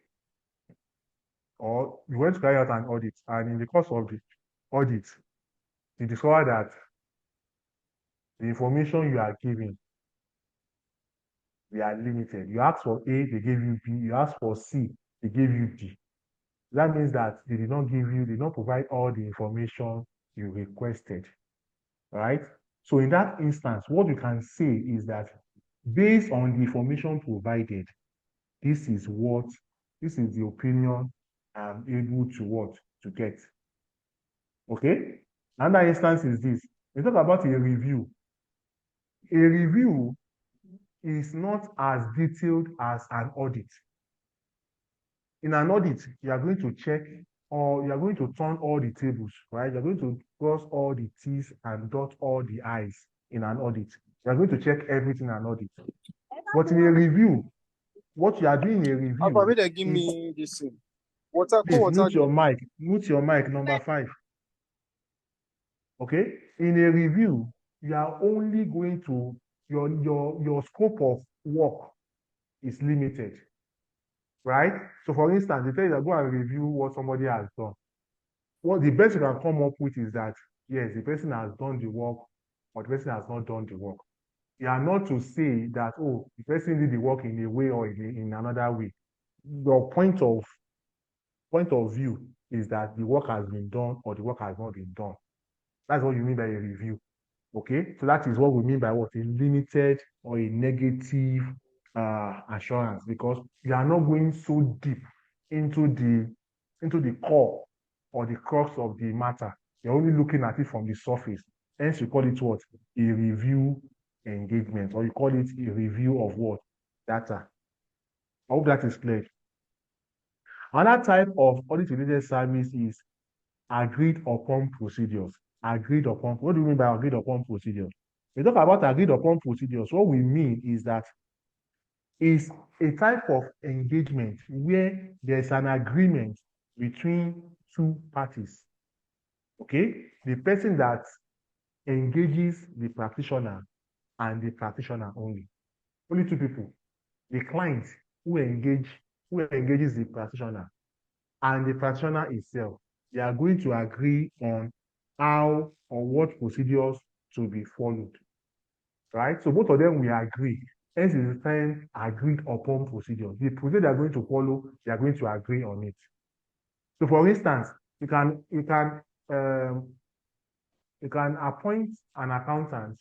Or you went to carry out an audit, and in the course of the audit, you discover that the information you are giving they are limited. You ask for A, they gave you B. You ask for C, they gave you D. That means that they did not provide all the information you requested, right? So in that instance, what you can say is that based on the information provided, this is the opinion I'm able to get. Okay? Another instance is this. We talk about a review. A review is not as detailed as an audit. In an audit, you are going to check or you are going to turn all the tables, right? You're going to cross all the T's and dot all the I's in an audit. You are going to check everything in an audit. But in a review, what you are doing in a review. Papa, they give me this thing. Water, please water. mute your mic, number 5. Okay? In a review, you are only going to your scope of work is limited. Right? So for instance, they tell you that go and review what somebody has done. What the best you can come up with is that yes, the person has done the work, or the person has not done the work. You are not to say that, oh, the person did the work in a way or in another way. Your point of view is that the work has been done or the work has not been done. That's what you mean by a review. Okay, so that is what we mean by what? A limited or a negative assurance, because you are not going so deep into the core or the crux of the matter. You're only looking at it from the surface. Hence, you call it what? A review engagement, or you call it a review of what? Data. I hope that is clear. Another type of audit-related service is agreed upon procedures. Agreed upon. What do we mean by agreed upon procedures? We talk about agreed upon procedures. What we mean is that it's a type of engagement where there's an agreement between two parties. Okay? The person that engages the practitioner and the practitioner only. Only two people. The client who engages the practitioner and the practitioner itself. They are going to agree on how or what procedures to be followed. Right? So both of them will agree. Hence is the time agreed upon procedure. The procedure they are going to follow, they are going to agree on it. So for instance, you can appoint an accountant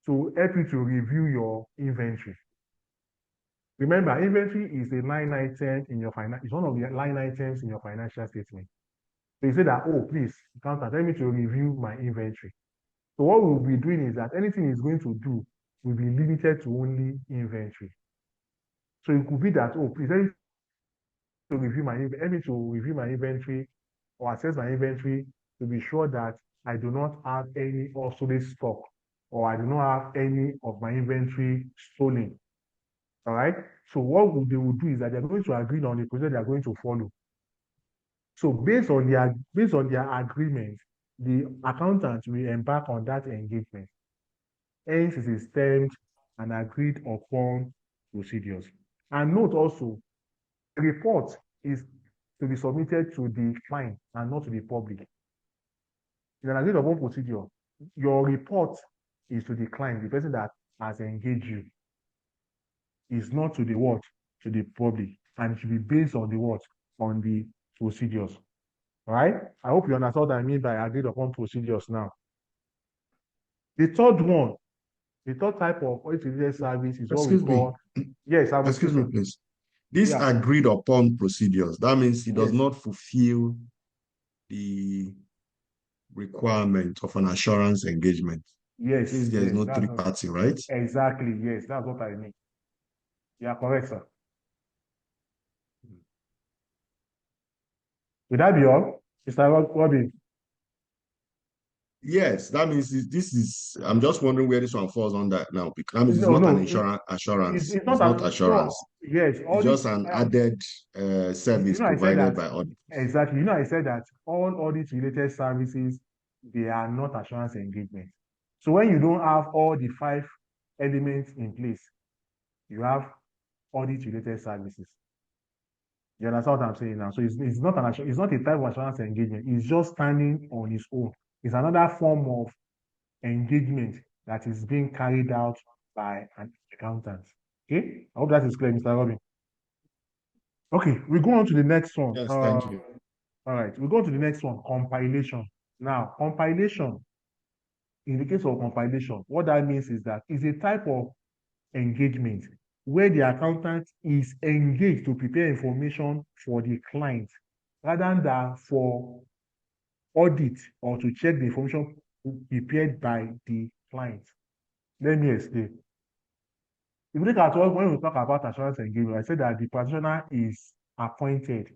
to help you to review your inventory. Remember, inventory is a line item in your it's one of the line items in your financial statement. So you say that, oh, please, accountant, tell me to review my inventory. So what we'll be doing is that anything he's going to do will be limited to only inventory. So it could be that, oh, please, let me to review my inventory or assess my inventory to be sure that I do not have any obsolete stock or I do not have any of my inventory stolen. All right. So what they will do is that they're going to agree on the procedure they are going to follow. So based on their agreement, the accountant will embark on that engagement. Hence, it is termed an agreed upon procedures. And note also, the report is to be submitted to the client and not to the public. In an agreed upon procedure, your report is to the client, the person that has engaged you. Is not to the what? To the public. And it should be based on the what? On the procedures. All right? I hope you understand what I mean by agreed upon procedures now. The third type of audit-related service is what we call. Yes, I will. Excuse me, please. This agreed upon procedures, that means it does not fulfill the requirement of an assurance engagement. Yes. Since there is no third party, right? Exactly, yes, that's what I mean. Yeah, correct, sir. Would that be all? Mr. Robin? Yes, that means I'm just wondering where this one falls on that now. Because it's not an assurance. It's not assurance. No, yes. It's just an added service provided by audit. Exactly. I said that all audit-related services, they are not assurance engagement. So when you don't have all the 5 elements in place, you have audit-related services. You understand what I'm saying now? So it's not a type of assurance engagement. It's just standing on its own. It's another form of engagement that is being carried out by an accountant. Okay, I hope that is clear, Mr. Robin. Okay, we go on to the next one. Yes, thank you. All right, we go to the next one, compilation. Now, compilation, in the case of compilation, what that means is that it's a type of engagement where the accountant is engaged to prepare information for the client rather than for audit or to check the information prepared by the client. Let me explain. If you look at when we talk about assurance engagement, I said that the practitioner is appointed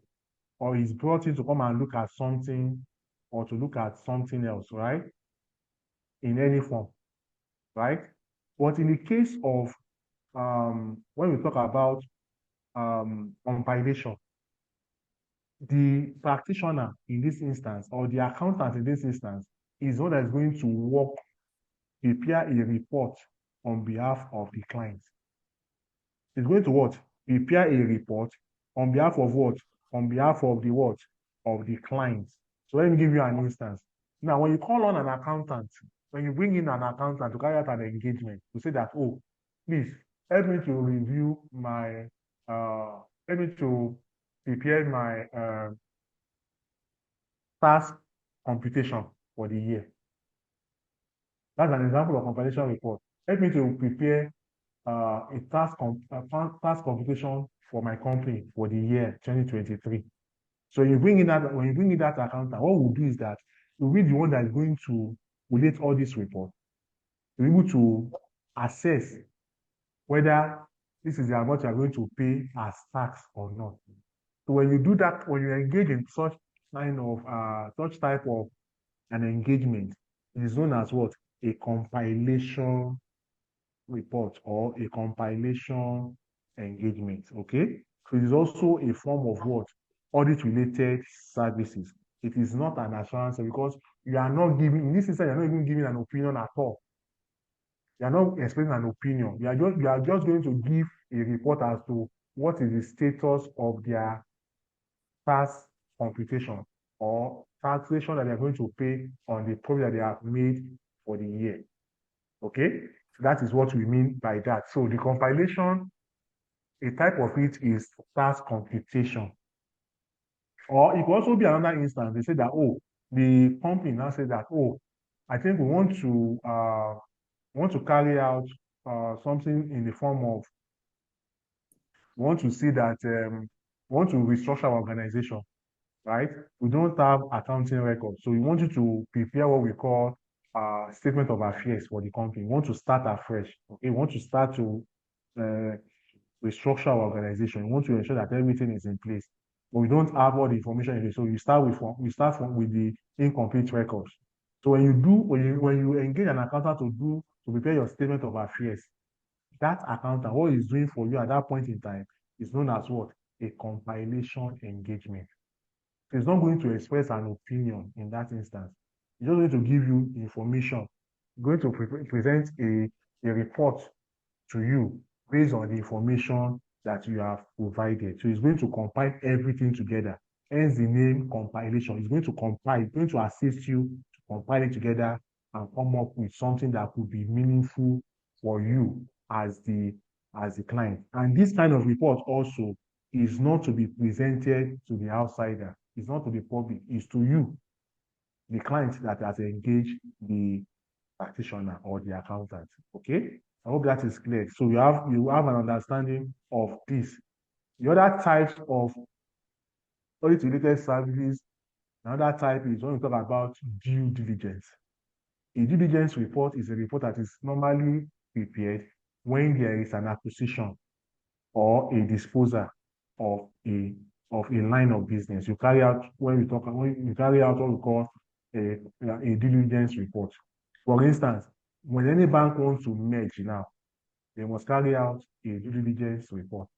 or is brought in to come and look at something or to look at something else, right? In any form, right? But in the case of when we talk about compilation, the practitioner in this instance or the accountant in this instance is one that is going to work, prepare a report on behalf of the client. It's going to what? Prepare a report on behalf of what? On behalf of the what? Of the client. So let me give you an instance. Now, when you call on an accountant, when you bring in an accountant to carry out an engagement, to say that, oh, please help me to review my, help me to prepare my task computation for the year. That's an example of compilation report. Help me to prepare a task computation for my company for the year 2023. So you bring in that when you bring in that accountant, what we'll do is that we'll be the one that is going to relate all this report to be able to assess whether this is how much you are going to pay as tax or not. So when you do that, when you engage in such kind of such type of an engagement, it is known as what? A compilation report or a compilation engagement. Okay, so it is also a form of what? Audit-related services. It is not an assurance because you are not giving, in this instance, you're not even giving an opinion at all. You are not explaining an opinion. You are just going to give a report as to what is the status of their tax computation or taxation that they are going to pay on the profit that they have made for the year. Okay, so that is what we mean by that. So the compilation, a type of it is tax computation. Or it could also be another instance. They say that, oh, the company now said that, oh, I think we want to carry out something in the form of, we want to see that we want to restructure our organization, right? We don't have accounting records. So we want you to prepare what we call statement of affairs for the company. We want to start afresh. Okay, we want to start to restructure our organization. We want to ensure that everything is in place. But we don't have all the information in place. So you start with the incomplete records. So when you engage an accountant to prepare your statement of affairs, that accountant, what he's doing for you at that point in time is known as what? A compilation engagement. So it's not going to express an opinion in that instance. It's just going to give you information, going to present a report to you based on the information that you have provided. So it's going to compile everything together. Hence the name compilation. It's going to compile, it's going to assist you to compile it together and come up with something that could be meaningful for you as the client. And this kind of report also is not to be presented to the outsider. It's not to the public. It's to you, the client that has engaged the practitioner or the accountant. Okay, I hope that is clear. So you have an understanding of this. The other types of audit-related services, another type is when we talk about due diligence. A due diligence report is a report that is normally prepared when there is an acquisition or a disposal of a line of business. You carry out when you carry out what we call a due diligence report. For instance, when any bank wants to merge now, they must carry out a due diligence report.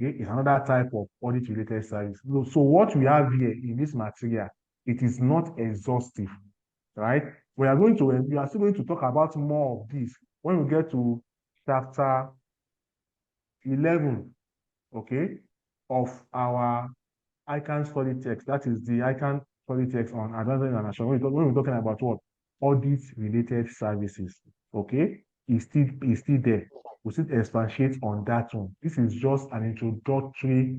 Okay, it's another type of audit-related service. So what we have here in this material, it is not exhaustive, right? We are still going to talk about more of this when we get to chapter 11, okay, of our ICANN study text. That is the ICANN study text on advanced and assurance. When we're talking about what? Audit-related services, okay? is still there. We'll still expatiate on that one. This is just an introductory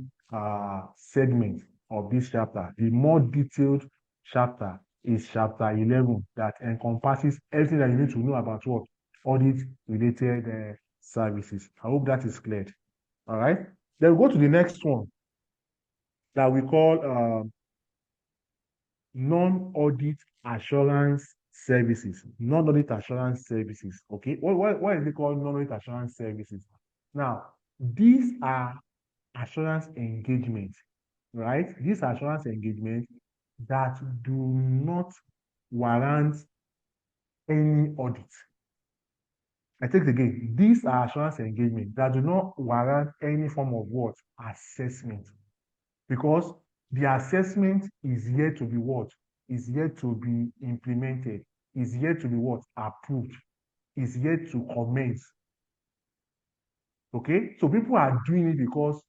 segment of this chapter. The more detailed chapter is chapter 11 that encompasses everything that you need to know about what audit-related services. I hope that is clear. All right. Then we go to the next one that we call non-audit assurance services. Non-audit assurance services. Okay. What is it called non-audit assurance services? Now, these are assurance engagements, right? These assurance engagements that do not warrant any audit. I take it again. These are assurance engagements that do not warrant any form of what? Assessment. Because the assessment is yet to be what? Is yet to be implemented, is yet to be what? Approved, is yet to commence. Okay? So people are doing it because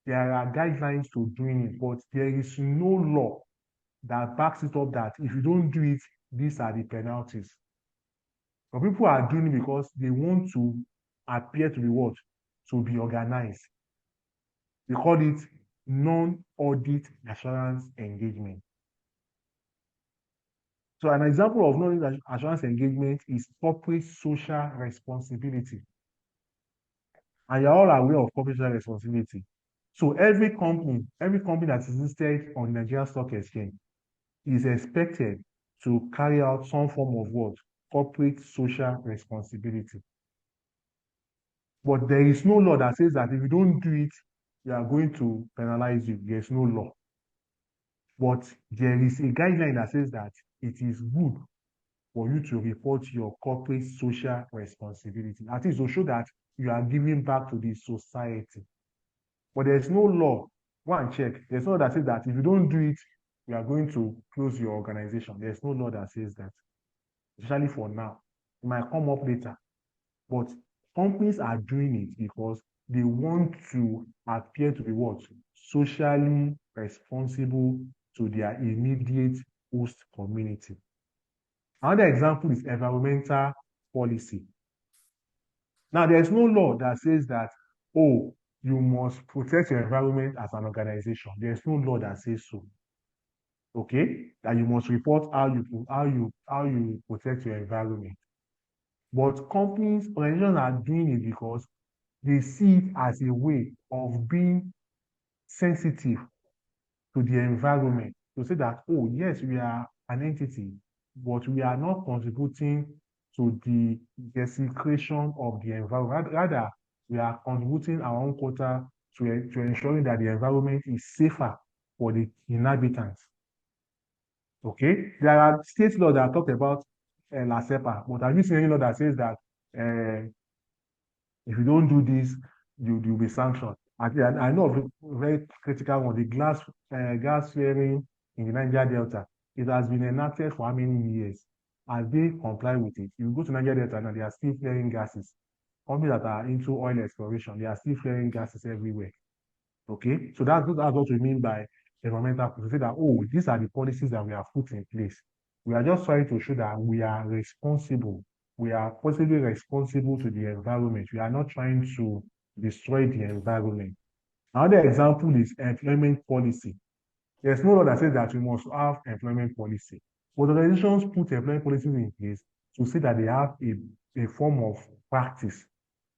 there are guidelines to doing it, but there is no law that backs it up that if you don't do it, these are the penalties. But people are doing it because they want to appear to be what? To be organized. We call it non-audit assurance engagement. So an example of non-audit assurance engagement is corporate social responsibility. And you're all aware of corporate social responsibility. So every company that is listed on the Nigerian Stock Exchange is expected to carry out some form of what? Corporate social responsibility. But there is no law that says that if you don't do it, we are going to penalize you. There's no law. But there is a guideline that says that it is good for you to report your corporate social responsibility. That is to show that you are giving back to the society. But there's no law. Go and check. There's no law that says that if you don't do it, we are going to close your organization. There's no law that says that, especially for now. It might come up later. But companies are doing it because they want to appear to be what? Socially responsible to their immediate host community. Another example is environmental policy. Now, there's no law that says that, oh, you must protect your environment as an organization. There's no law that says so. Okay? That you must report how you protect your environment. But companies, organizations are doing it because they see it as a way of being sensitive to the environment. To say that, oh, yes, we are an entity, but we are not contributing to the desecration of the environment. Rather, we are contributing our own quota to ensuring that the environment is safer for the inhabitants. Okay? There are state laws that talk about LASEPA, but have you seen any law that says that if you don't do this, you'll be sanctioned? I know of a very critical one, the gas flaring in the Niger Delta. It has been enacted for how many years? As they comply with it, you go to Niger Delta now, they are still flaring gases. Companies that are into oil exploration, they are still flaring gases everywhere. Okay, so that's what we mean by environmental. To say that, oh, these are the policies that we have put in place. We are just trying to show that we are responsible. We are positively responsible to the environment. We are not trying to destroy the environment. Another example is employment policy. There's no law that says that we must have employment policy. But organizations put employment policies in place to say that they have a form of practice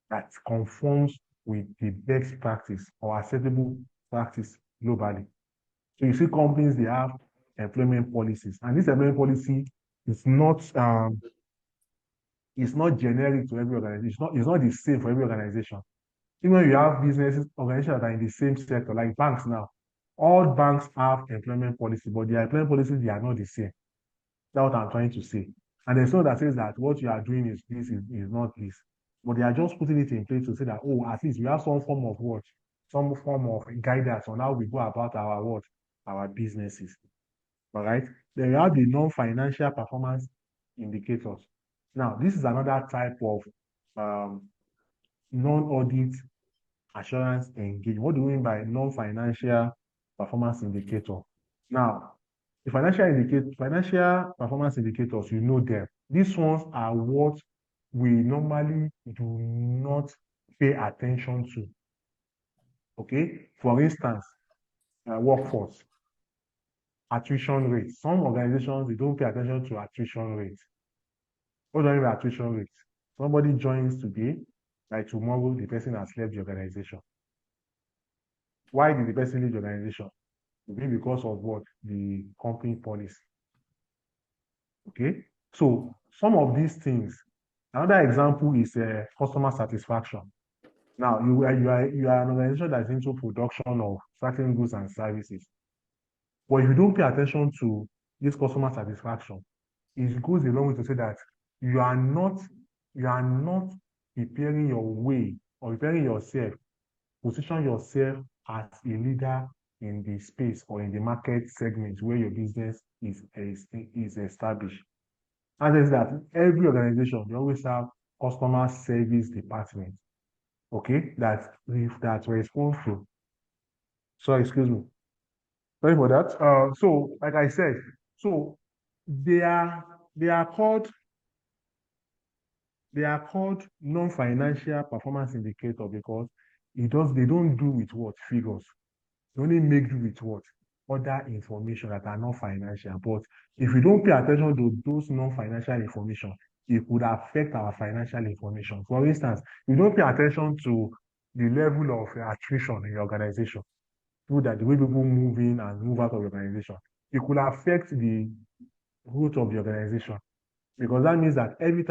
that conforms with the best practice or acceptable practice globally. So you see companies, they have employment policies. And this employment policy is not generic to every organization. It's not the same for every organization. Even when you have businesses, organizations that are in the same sector, like banks now, all banks have employment policy, but their employment policies, they are not the same. That's what I'm trying to say. And there's no that says that what you are doing is this, is not this. But they are just putting it in place to say that, oh, at least we have some form of what? Some form of guidance on how we go about our what? Our businesses. All right? Then you have the non-financial performance indicators. Now, this is another type of non-audit assurance engagement. What do we mean by non-financial performance indicator? Now, the financial performance indicators, you know them. These ones are what we normally do not pay attention to. Okay, for instance, workforce, attrition rate. Some organizations, they don't pay attention to attrition rate. What do I mean by attrition rate? Somebody joins today, like tomorrow, the person has left the organization. Why did the person leave the organization? Maybe because of what? The company policy. Okay, so some of these things. Another example is customer satisfaction. Now, you are an organization that's into production of certain goods and services. But if you don't pay attention to this customer satisfaction, it goes a long way to say that you are not preparing your way or preparing yourself, position yourself as a leader in the space or in the market segment where your business is established. And is that every organization, they always have customer service department, okay, that's responsible. So excuse me. Sorry for that. So like I said, so they are called non-financial performance indicator because they don't do with what figures. They only make do with what other information that are not financial. But if we don't pay attention to those non-financial information, it could affect our financial information. For instance, we don't pay attention to the level of attrition in your organization, so that the way people move in and move out of the organization, it could affect the growth of the organization. Because that means that every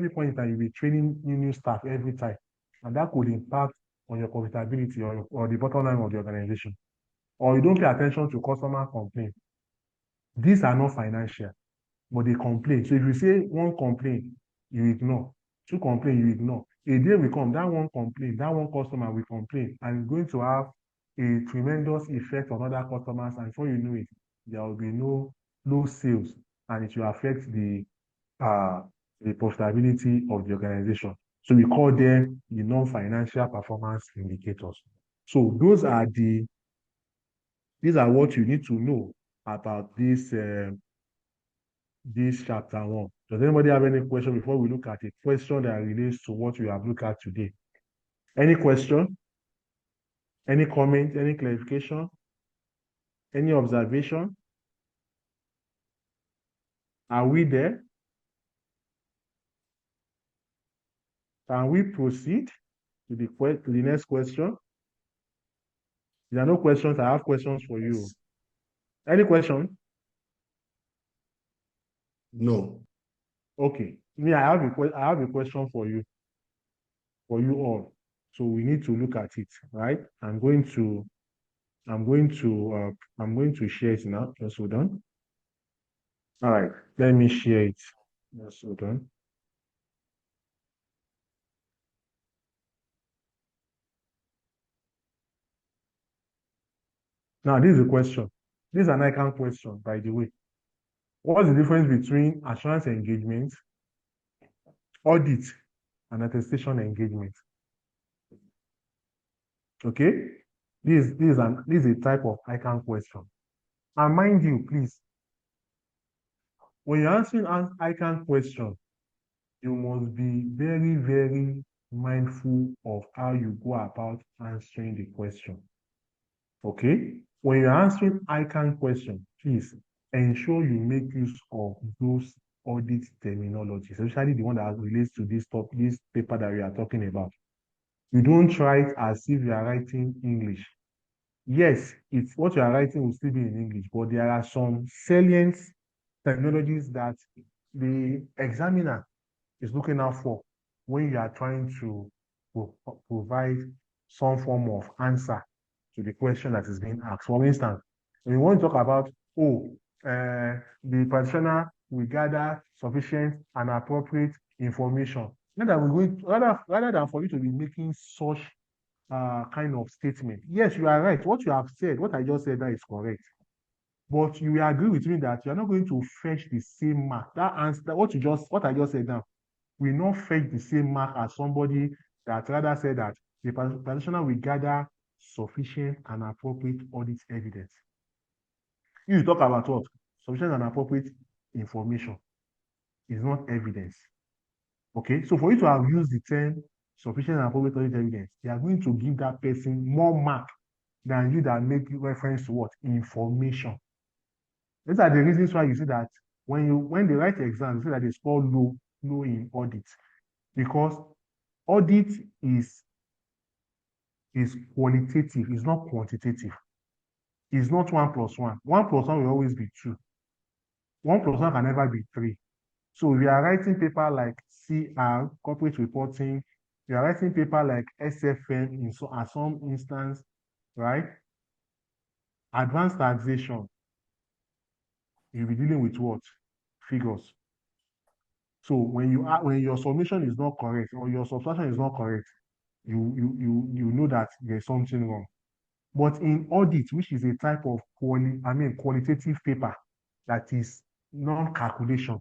point in time, you'll be training new staff every time. And that could impact on your profitability or the bottom line of the organization. Or you don't pay attention to customer complaints. These are not financial, but they complain. So if you say one complaint, you ignore. Two complaints, you ignore. A day will come, that one complaint, that one customer will complain, and it's going to have a tremendous effect on other customers. And before you know it, there will be no sales, and it will affect the profitability of the organization. So we call them the non-financial performance indicators. So these are what you need to know about this chapter 1. Does anybody have any question before we look at a question that relates to what we have looked at today? Any question? Any comment? Any clarification? Any observation? Are we there? Can we proceed to the next question? If there are no questions, I have questions for you. Yes. Any question? No. Okay. Me, I have a question for you all. So we need to look at it, right? I'm going to share it now. Just hold on. All right, let me share it. Just hold on. Now, this is a question. This is an icon question, by the way. What's the difference between assurance engagement, audit, and attestation engagement? Okay? This is a type of icon question. And mind you, please, when you're answering an icon question, you must be very, very mindful of how you go about answering the question. Okay? When you're answering icon question, please ensure you make use of those audit terminologies, especially the one that relates to this paper that we are talking about. You don't write as if you are writing English. Yes, it's what you are writing will still be in English, but there are some salient terminologies that the examiner is looking out for when you are trying to provide some form of answer to the question that is being asked. For instance, when you want to talk about, the practitioner will gather sufficient and appropriate information. Rather than for you to be making such kind of statement. Yes, you are right. What you have said, what I just said, that is correct. But you will agree with me that you are not going to fetch the same mark. That answer, what I just said now, will not fetch the same mark as somebody that rather said that the practitioner will gather sufficient and appropriate audit evidence. You talk about what? Sufficient and appropriate information is not evidence. Okay, so for you to have used the term sufficient and appropriate audit evidence, they are going to give that person more mark than you that make reference to what? Information. These are the reasons why you see that when they write exams, you see that they score low in audit. Because audit is qualitative, it's not quantitative. It's not 1+1. 1+1 will always be 2. 1+1 can never be 3. So we are writing paper like CR, corporate reporting. We are writing paper like SFN at some instance, right? Advanced taxation. You'll be dealing with what? Figures. So when your submission is not correct or your subtraction is not correct, you know that there's something wrong. But in audit, which is a type of qualitative paper that is non-calculation,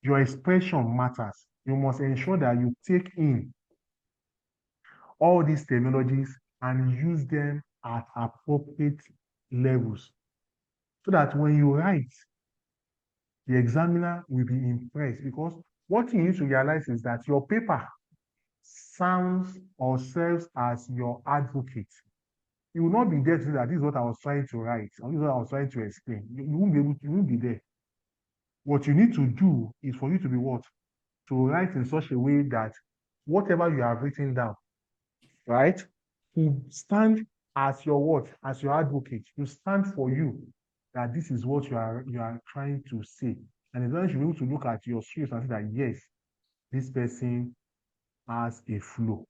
your expression matters. You must ensure that you take in all these technologies and use them at appropriate levels so that when you write, the examiner will be impressed, because what you need to realize is that your paper sounds or serves as your advocate. You will not be there to say that this is what I was trying to write, or this is what I was trying to explain. You won't be there. What you need to do is for you to be what? To write in such a way that whatever you have written down, right, to stand as your what? As your advocate. To stand for you, that this is what you are trying to say. And the examiner should be able to look at your script and say that yes, this person has a flow.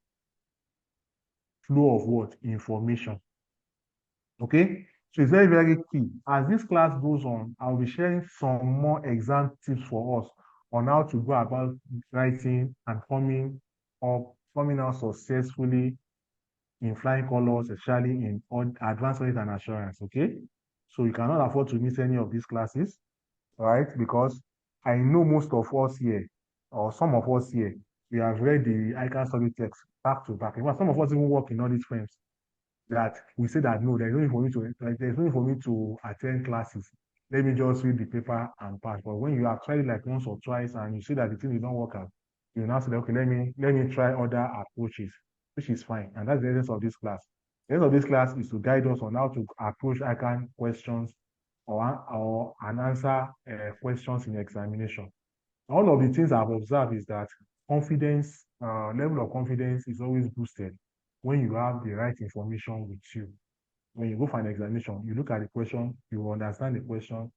Flow of what? Information. Okay? So it's very, very key. As this class goes on, I'll be sharing some more exam tips for us on how to go about writing and coming out successfully in flying colors, especially in advanced audit and assurance. Okay? So you cannot afford to miss any of these classes, right? Because I know most of us here, or some of us here, we have read the ICANN study text back to back. In fact, some of us even work in audit firms that we say that no, there's no need for me to there's no need for me to attend classes. Let me just read the paper and pass. But when you have tried it like once or twice and you see that the thing did not work out, you now say, okay, let me try other approaches, which is fine. And that's the essence of this class. The essence of this class is to guide us on how to approach ICANN questions or answer questions in examination. All of the things I've observed is that confidence, level of confidence is always boosted when you have the right information with you. When you go for an examination, you look at the question, you understand the question,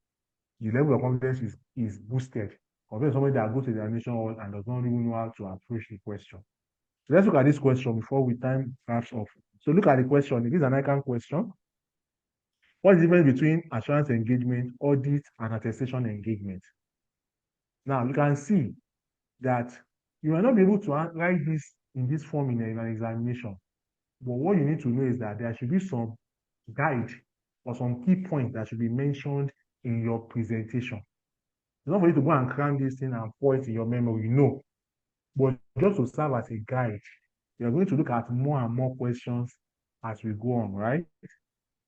the level of confidence is boosted compared to somebody that goes to the examination hall and does not even know how to approach the question. So let's look at this question before we time wraps off. So look at the question. It is an ICANN question. What is the difference between assurance engagement, audit, and attestation engagement? Now, you can see that you might not be able to write this in this form in an examination. But what you need to know is that there should be some guide or some key points that should be mentioned in your presentation. It's not for you to go and cram this thing and pour it in your memory, no. But just to serve as a guide, you're going to look at more and more questions as we go on, right?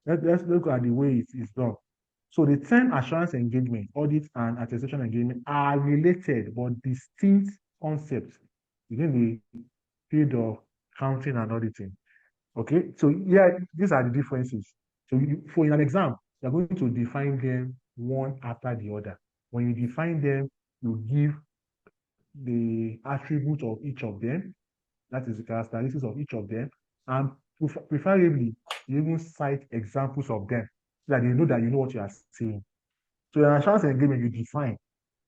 Let's look at the way it is done. So the term assurance engagement, audit, and attestation engagement are related but distinct concepts within the field of accounting and auditing. Okay, so yeah, these are the differences. So for in an exam, you're going to define them one after the other. When you define them, you give the attribute of each of them, that is the characteristics of each of them, and preferably you even cite examples of them so that they know that you know what you are saying. So in an assurance engagement, you define.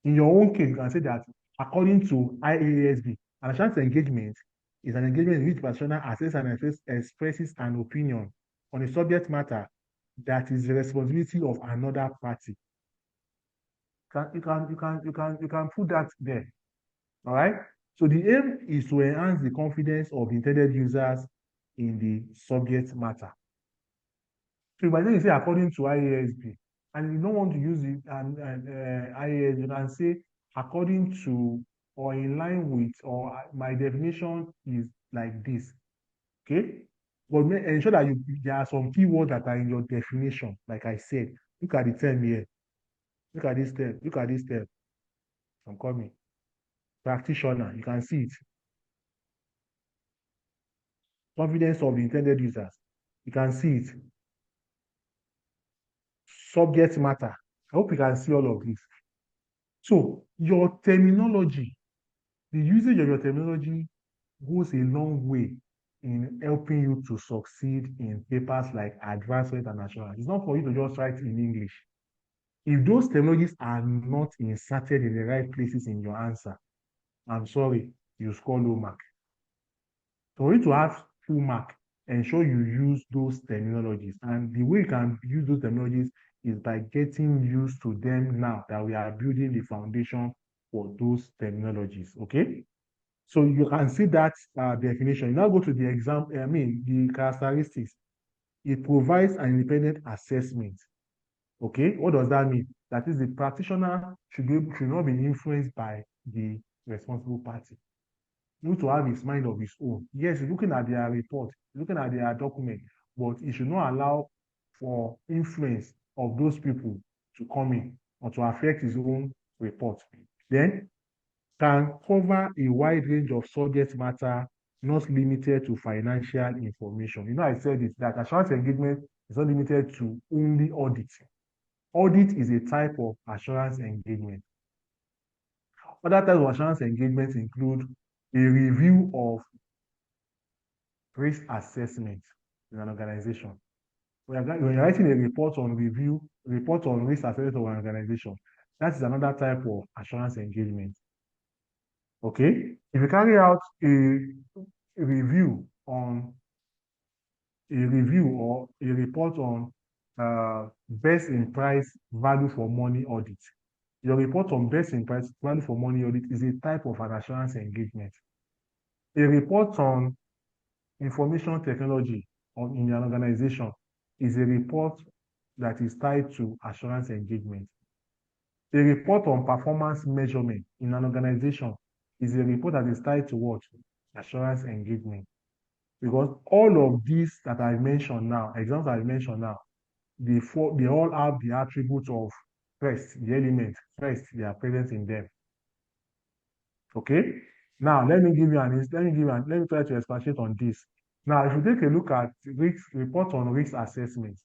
In your own case, you can say that according to IASB, an assurance engagement is an engagement in which persona assesses and expresses an opinion on a subject matter that is the responsibility of another party. You can put that there. All right. So the aim is to enhance the confidence of intended users in the subject matter. So if I say according to IASB, and you don't want to use it and IASB, you can say according to or in line with, or my definition is like this. Okay? But ensure that there are some keywords that are in your definition. Like I said, look at the term here. Look at this term. Look at this term. I'm coming. practitioner, you can see it. Confidence of the intended users, you can see it. Subject matter, I hope you can see all of this. So your terminology, the usage of your terminology goes a long way in helping you to succeed in papers like advancement and assurance. It's not for you to just write in English. If those terminologies are not inserted in the right places in your answer, I'm sorry, you score low mark. So for you to have full mark, ensure you use those terminologies. And the way you can use those terminologies is by getting used to them now that we are building the foundation for those terminologies. Okay? So you can see that definition. You now go to the the characteristics. It provides an independent assessment. Okay, what does that mean? That is, the practitioner should not be influenced by the responsible party. You need to have his mind of his own. Yes, he's looking at their report, looking at their document, but he should not allow for influence of those people to come in or to affect his own report. Then can cover a wide range of subject matter, not limited to financial information. You know, I said it, that assurance engagement is not limited to only audit. Audit is a type of assurance engagement. Other types of assurance engagements include a review of risk assessment in an organization. When you're writing a report on risk assessment of an organization, that is another type of assurance engagement. Okay, if you carry out a review or a report on best in price value for money audit, your report on best in price value for money audit is a type of an assurance engagement. A report on information technology in an organization is a report that is tied to assurance engagement. A report on performance measurement in an organization is a report that is tied to what? Assurance engagement. Because all of these that I mentioned now, examples I mentioned now, they all have the attributes of first, the element, first, they are present in them. Okay? Now let me try to expatiate on this. Now, if you take a look at report on risk assessment,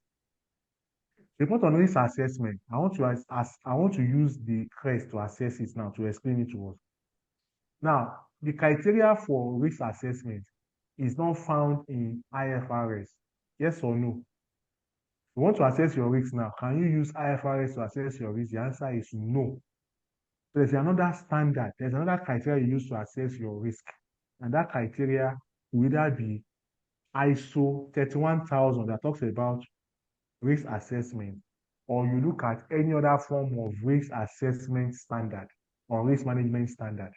report on risk assessment, I want to use the CREST to assess it now, to explain it to us. Now, the criteria for risk assessment is not found in IFRS. Yes or no? You want to assess your risk now. Can you use IFRS to assess your risk? The answer is no. There's another standard. There's another criteria you use to assess your risk. And that criteria will either be ISO 31000 that talks about risk assessment, or you look at any other form of risk assessment standard or risk management standard.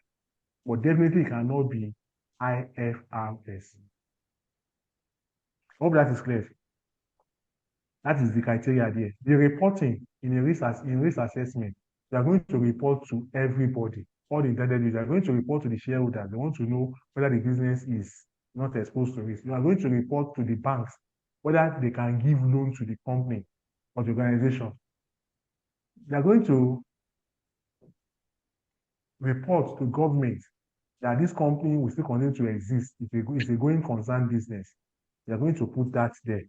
But definitely it cannot be IFRS. Hope that is clear. That is the criteria there. The reporting in risk assessment, they are going to report to everybody, all the intended users. They are going to report to the shareholders. They want to know whether the business is not exposed to risk. You are going to report to the banks whether they can give loan to the company or the organization. They are going to report to government that this company will still continue to exist. It's a going concern business. They are going to put that there.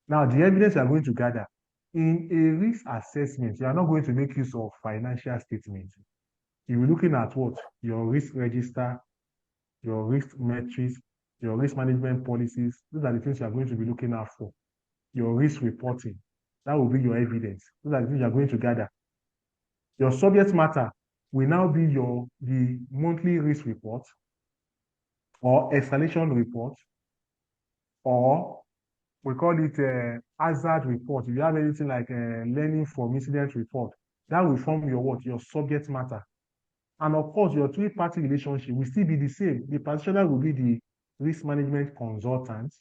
Now, the evidence you are going to gather in a risk assessment, you are not going to make use of financial statements. You're looking at what? Your risk register, your risk metrics, your risk management policies. Those are the things you are going to be looking out for. Your risk reporting, that will be your evidence. Those are the things you are going to gather. Your subject matter will now be the monthly risk report or escalation report, or we call it a hazard report. If you have anything like a learning from incident report, that will form your what? Your subject matter. And of course, your three-party relationship will still be the same. The practitioner will be the risk management consultant,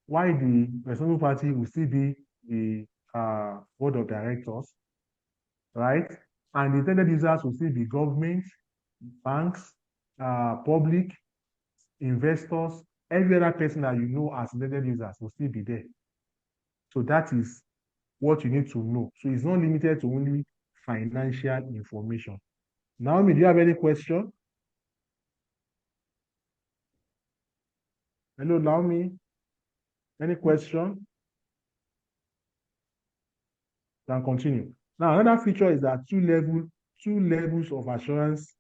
while the responsible party will still be the board of directors, right? And the intended users will still be government, banks, public, investors, every other person that you know as intended users will still be there. So that is what you need to know. So it's not limited to only financial information. Naomi, do you have any question? Hello, Naomi. Any question? Can continue. Now, another feature is that two levels of assurance,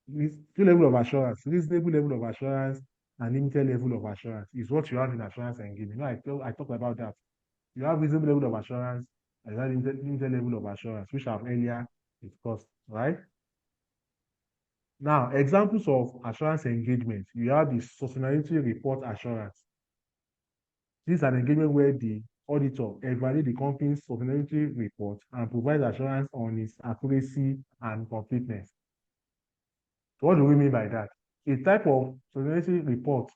reasonable level of assurance, and limited level of assurance is what you have in assurance engagement. I talked about that. You have reasonable level of assurance and you have limited level of assurance, which I've earlier discussed, right? Now, examples of assurance engagement, you have the sustainability report assurance. This is an engagement where the auditor evaluates the company's sustainability report and provides assurance on its accuracy and completeness. So what do we mean by that? A type of sustainability report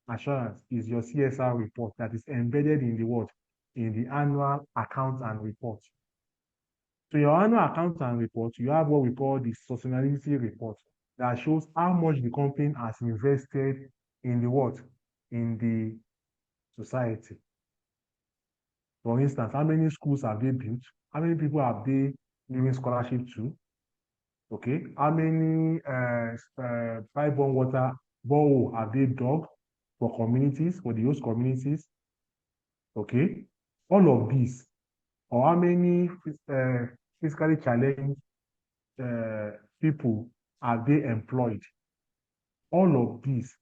assurance is your CSR report that is embedded in the what? In the annual accounts and reports. So your annual accounts and reports, you have what we call the sustainability report that shows how much the company has invested in the what? In the society. For instance, how many schools have they built? How many people have they given scholarship to? Okay. How many pipe-borne water borehole have they dug for communities, for the host communities? Okay. All of these, or how many physically challenged people have they employed? All of these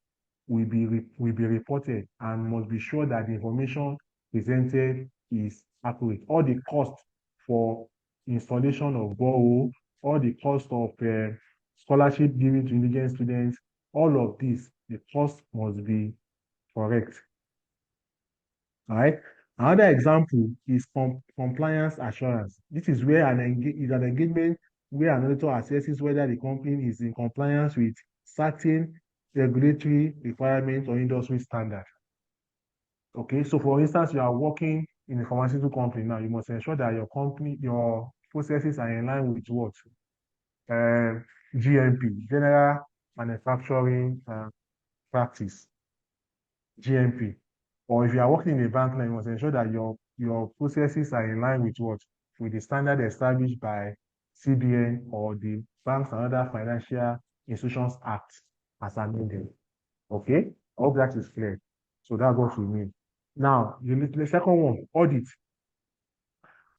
will be reported and must be sure that the information presented is accurate. All the cost for installation of borehole, all the cost of scholarship given to indigent students, all of this, the cost must be correct. All right. Another example is compliance assurance. This is where an engagement where an auditor assesses whether the company is in compliance with certain regulatory requirements or industry standard. Okay, so for instance, you are working in a pharmaceutical company now, you must ensure that your processes are in line with what? GMP, General Manufacturing Practice, GMP. Or if you are working in a bank now, you must ensure that your processes are in line with what? With the standard established by CBN or the Banks and Other Financial Institutions Act as amended. Okay, I hope that is clear. So that's what we mean. Now, the second one, audit.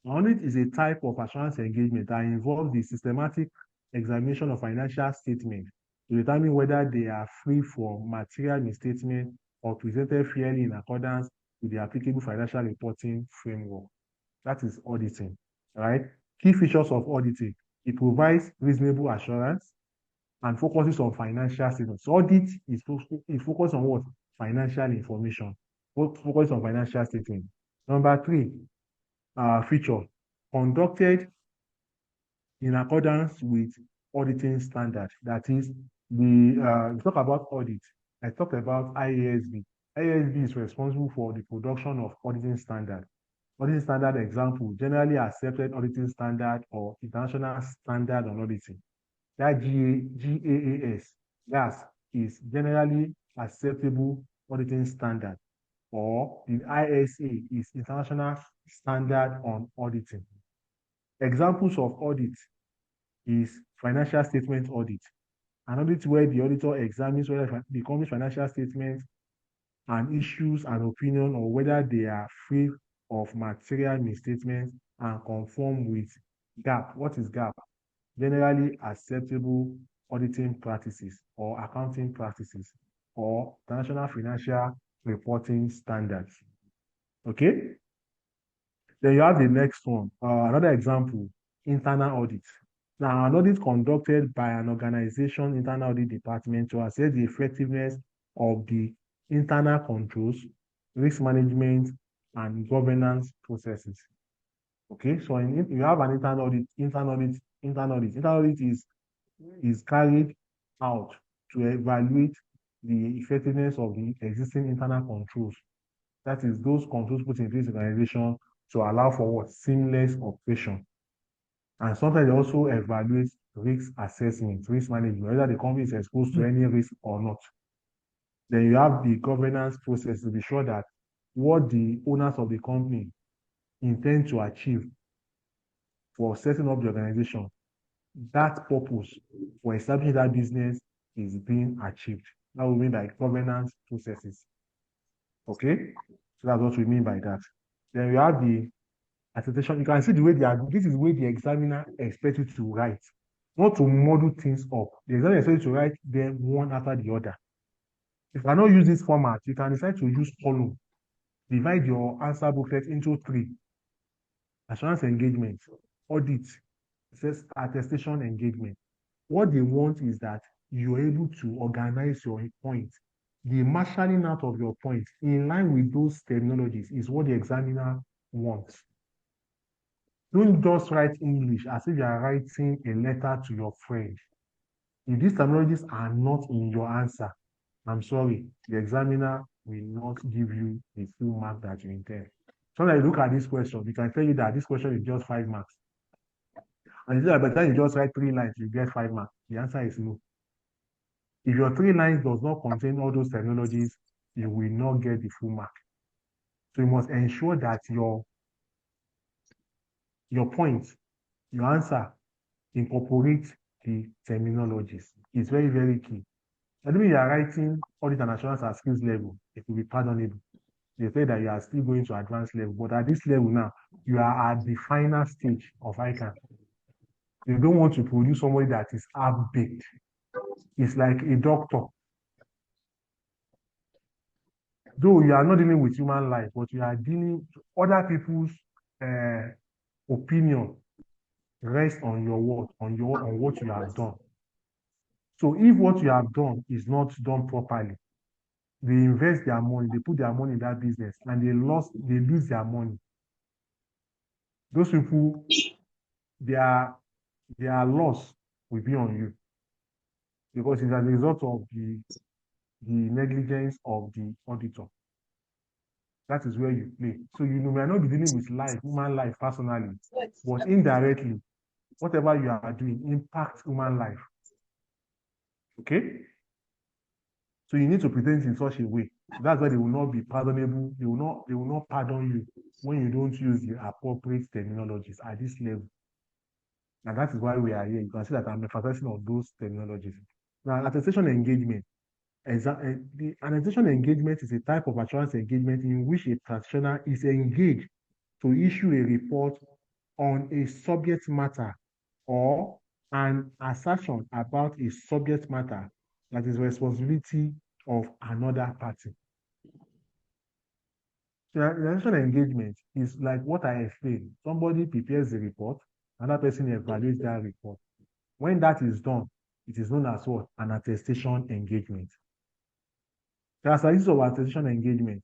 Audit is a type of assurance engagement that involves the systematic examination of financial statements to determine whether they are free from material misstatement or presented fairly in accordance with the applicable financial reporting framework. That is auditing, right? Key features of auditing. It provides reasonable assurance and focuses on financial statements. So audit is focused on what? Financial information. Focus on financial statements. Number 3, feature conducted in accordance with auditing standard. That is, we talk about audit. I talked about IASB. IASB is responsible for the production of auditing standard. Auditing standard example, generally accepted auditing standard or international standard on auditing. That GAAS is generally acceptable auditing standard, or the ISA is international standard on auditing. Examples of audit is financial statement audit. An audit where the auditor examines whether the company's financial statements and issues an opinion on whether they are free of material misstatements and conform with GAAP. What is GAAP? Generally acceptable auditing practices or accounting practices or international financial reporting standards. Okay? Then you have the next one. Another example, internal audit. Now, an audit conducted by an organization internal audit department to assess the effectiveness of the internal controls, risk management, and governance processes. Okay, so you have an internal audit is carried out to evaluate the effectiveness of the existing internal controls. That is, those controls put in place in the organization to allow for what? Seamless operation. And sometimes they also evaluate risk assessment, risk management, whether the company is exposed to any risk or not. Then you have the governance process to be sure that what the owners of the company intend to achieve for setting up the organization that purpose for establishing that business is being achieved. That we mean by governance processes. Okay? So that's what we mean by that. Then we have the attestation. You can see the way they are. This is the way the examiner expects you to write, not to model things up. The examiner expects you to write them one after the other. If you cannot use this format, you can decide to use column. Divide your answer booklet into 3. Assurance engagement, audit, attestation engagement. What they want is that you're able to organize your points. The marshalling out of your points in line with those terminologies is what the examiner wants. Don't just write English as if you are writing a letter to your friend. If these terminologies are not in your answer, I'm sorry, the examiner will not give you the full mark that you intend. So when I look at this question, we can tell you that this question is just 5 marks. And by the time you just write 3 lines, you get 5 marks. The answer is no. If your 3 lines does not contain all those terminologies, you will not get the full mark. So you must ensure that your point, your answer, incorporate the terminologies. It's very, very key. I mean, you are writing audit and assurance at skills level, it will be pardonable. They say that you are still going to advanced level, but at this level now, you are at the final stage of ICANN. You don't want to produce somebody that is half-baked. It's like a doctor. Though you are not dealing with human life, but you are dealing with other people's opinion rest on your word, on what you have done. So if what you have done is not done properly, they invest their money, they put their money in that business, and they lose their money. Those people, their loss will be on you because it's as a result of the negligence of the auditor. That is where you play. So you may not be dealing with human life personally, but indirectly, whatever you are doing impacts human life. Okay? So you need to present in such a way. That's why they will not be pardonable. They will not pardon you when you don't use the appropriate terminologies at this level. And that is why we are here. You can see that I'm emphasizing on those terminologies. Now, attestation engagement. The attestation engagement is a type of assurance engagement in which a practitioner is engaged to issue a report on a subject matter or an assertion about a subject matter that is responsibility of another party. So attestation engagement is like what I explained. Somebody prepares the report, another person evaluates that report. When that is done, it is known as what? An attestation engagement. The characteristics of attestation engagement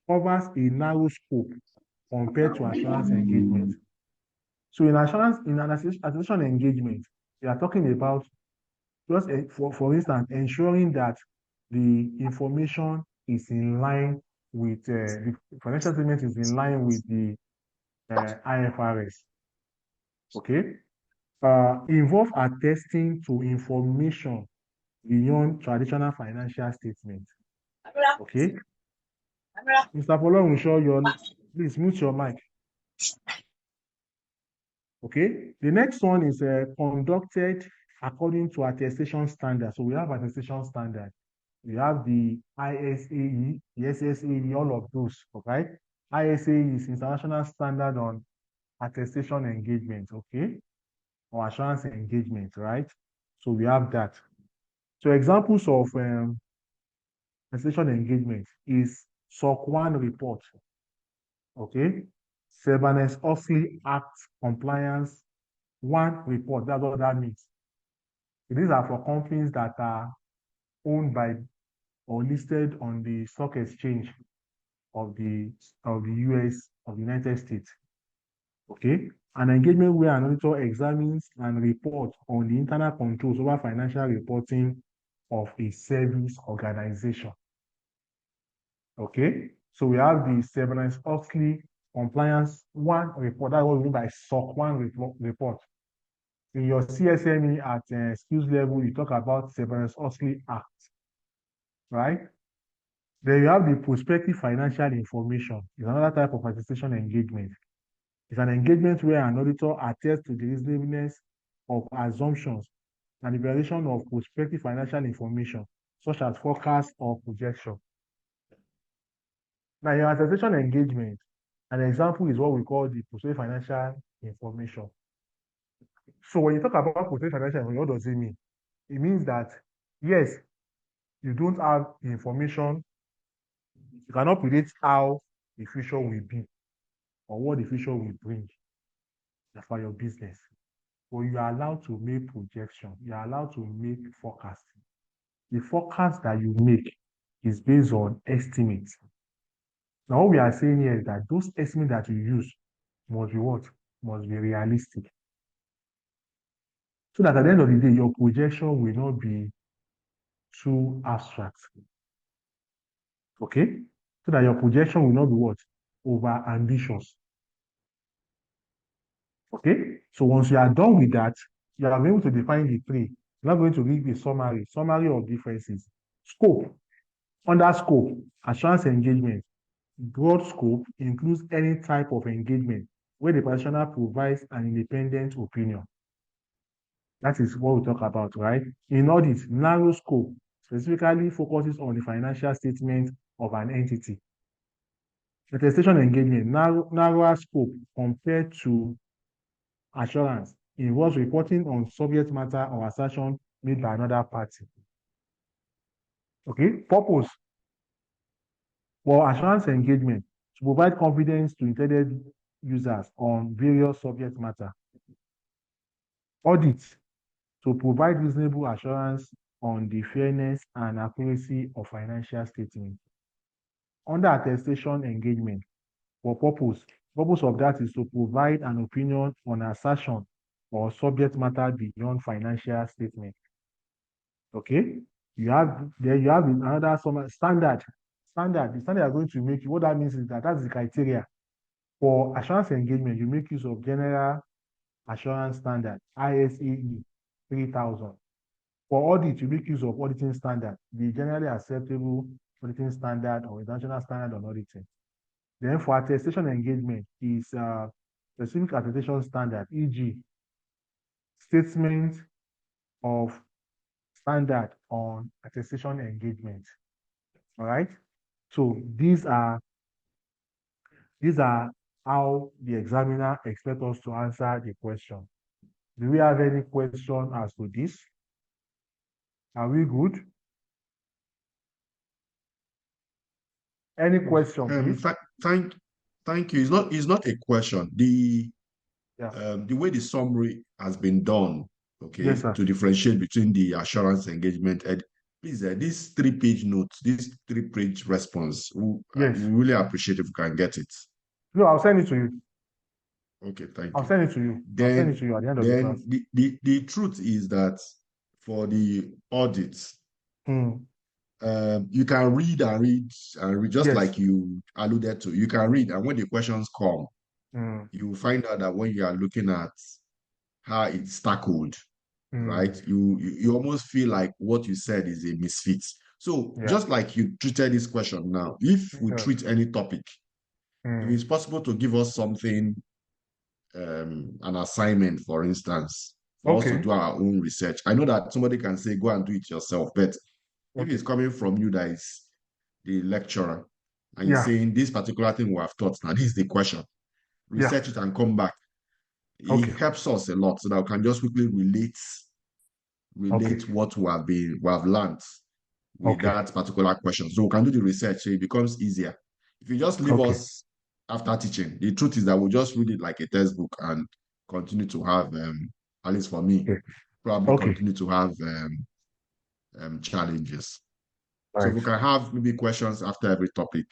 covers a narrow scope compared to assurance engagement. So in an attestation engagement, we are talking about just for instance, ensuring that the information is in line with the financial statement is in line with the IFRS. Okay, involve attesting to information beyond traditional financial statements. Okay, Mr. Folorunso, please mute your mic. Okay, the next one is conducted according to attestation standard. So we have attestation standard. We have the ISAE, the SSAE, all of those, okay? ISAE is International Standard on Attestation Engagement, okay? Or assurance engagement, right? So we have that. So examples of attestation engagement is SOC 1 report, okay? Sarbanes-Oxley Act Compliance 1 report, that's what that means. These are for companies that are owned by or listed on the stock exchange of the US, of the United States. Okay, an engagement where an auditor examines and reports on the internal controls over financial reporting of a service organization. Okay, so we have the Sarbanes-Oxley Compliance 1 report. That's what we mean by SOC 1 report. In your CSME at skills level, you talk about Sarbanes-Oxley Act, right? Then you have the prospective financial information. It's another type of attestation engagement. It's an engagement where an auditor attests to the reasonableness of assumptions and the evaluation of prospective financial information, such as forecast or projection. Now, in attestation engagement, an example is what we call the prospective financial information. So when you talk about prospective financial information, what does it mean? It means that, yes, you don't have the information, you cannot predict how the future will be or what the future will bring for your business. But you are allowed to make projection. You are allowed to make forecast. The forecast that you make is based on estimates. Now, what we are saying here is that those estimates that you use must be what? Must be realistic. So that at the end of the day, your projection will not be too abstract. Okay? So that your projection will not be what? Over ambitious. Okay? So once you are done with that, you are able to define the three. You're not going to give a summary of differences. Scope. Under scope, assurance engagement. Broad scope includes any type of engagement where the practitioner provides an independent opinion. That is what we talk about, right? In audit, narrow scope specifically focuses on the financial statement of an entity. Attestation engagement, narrower scope compared to assurance, involves reporting on subject matter or assertion made by another party. Okay, purpose for assurance engagement to provide confidence to intended users on various subject matter. Audit to provide reasonable assurance on the fairness and accuracy of financial statements. Under attestation engagement, for purpose of that is to provide an opinion on assertion or subject matter beyond financial statement. Okay, you have another standard. The standard are going to make you. What that means is that that's the criteria for assurance engagement. You make use of general assurance standard ISAE 3000. For audit, you make use of auditing standard, the generally acceptable auditing standard or international standard on auditing. Then for attestation engagement is specific attestation standard, e.g., statement of standard on attestation engagement. All right. So these are how the examiner expects us to answer the question. Do we have any question as to this? Are we good? Any question, please? Thank you. It's not a question. The way the summary has been done, okay, yes, sir, to differentiate between the assurance engagement and please, this 3-page note, this 3-page response, yes, we really appreciate if we can get it. No, I'll send it to you. Okay, thank you. I'll send it to you. I'll send it to you at the end of the class. The truth is that for the audits, you can read and read, just yes, like you alluded to. You can read, and when the questions come, you find out that when you are looking at how it's tackled, right, you almost feel like what you said is a misfit. So just like you treated this question now, if we treat any topic, if it's possible to give us something, an assignment, for instance, for us to do our own research. I know that somebody can say, go and do it yourself, but if it's coming from you, that is the lecturer, and you're saying this particular thing we have taught, now this is the question, research it and come back. It helps us a lot so that we can just quickly relate what we have learned with that particular question. So we can do the research, so it becomes easier. If you just leave us after teaching, the truth is that we'll just read it like a textbook and continue to have, at least for me, probably continue to have challenges. Right. So we can have maybe questions after every topic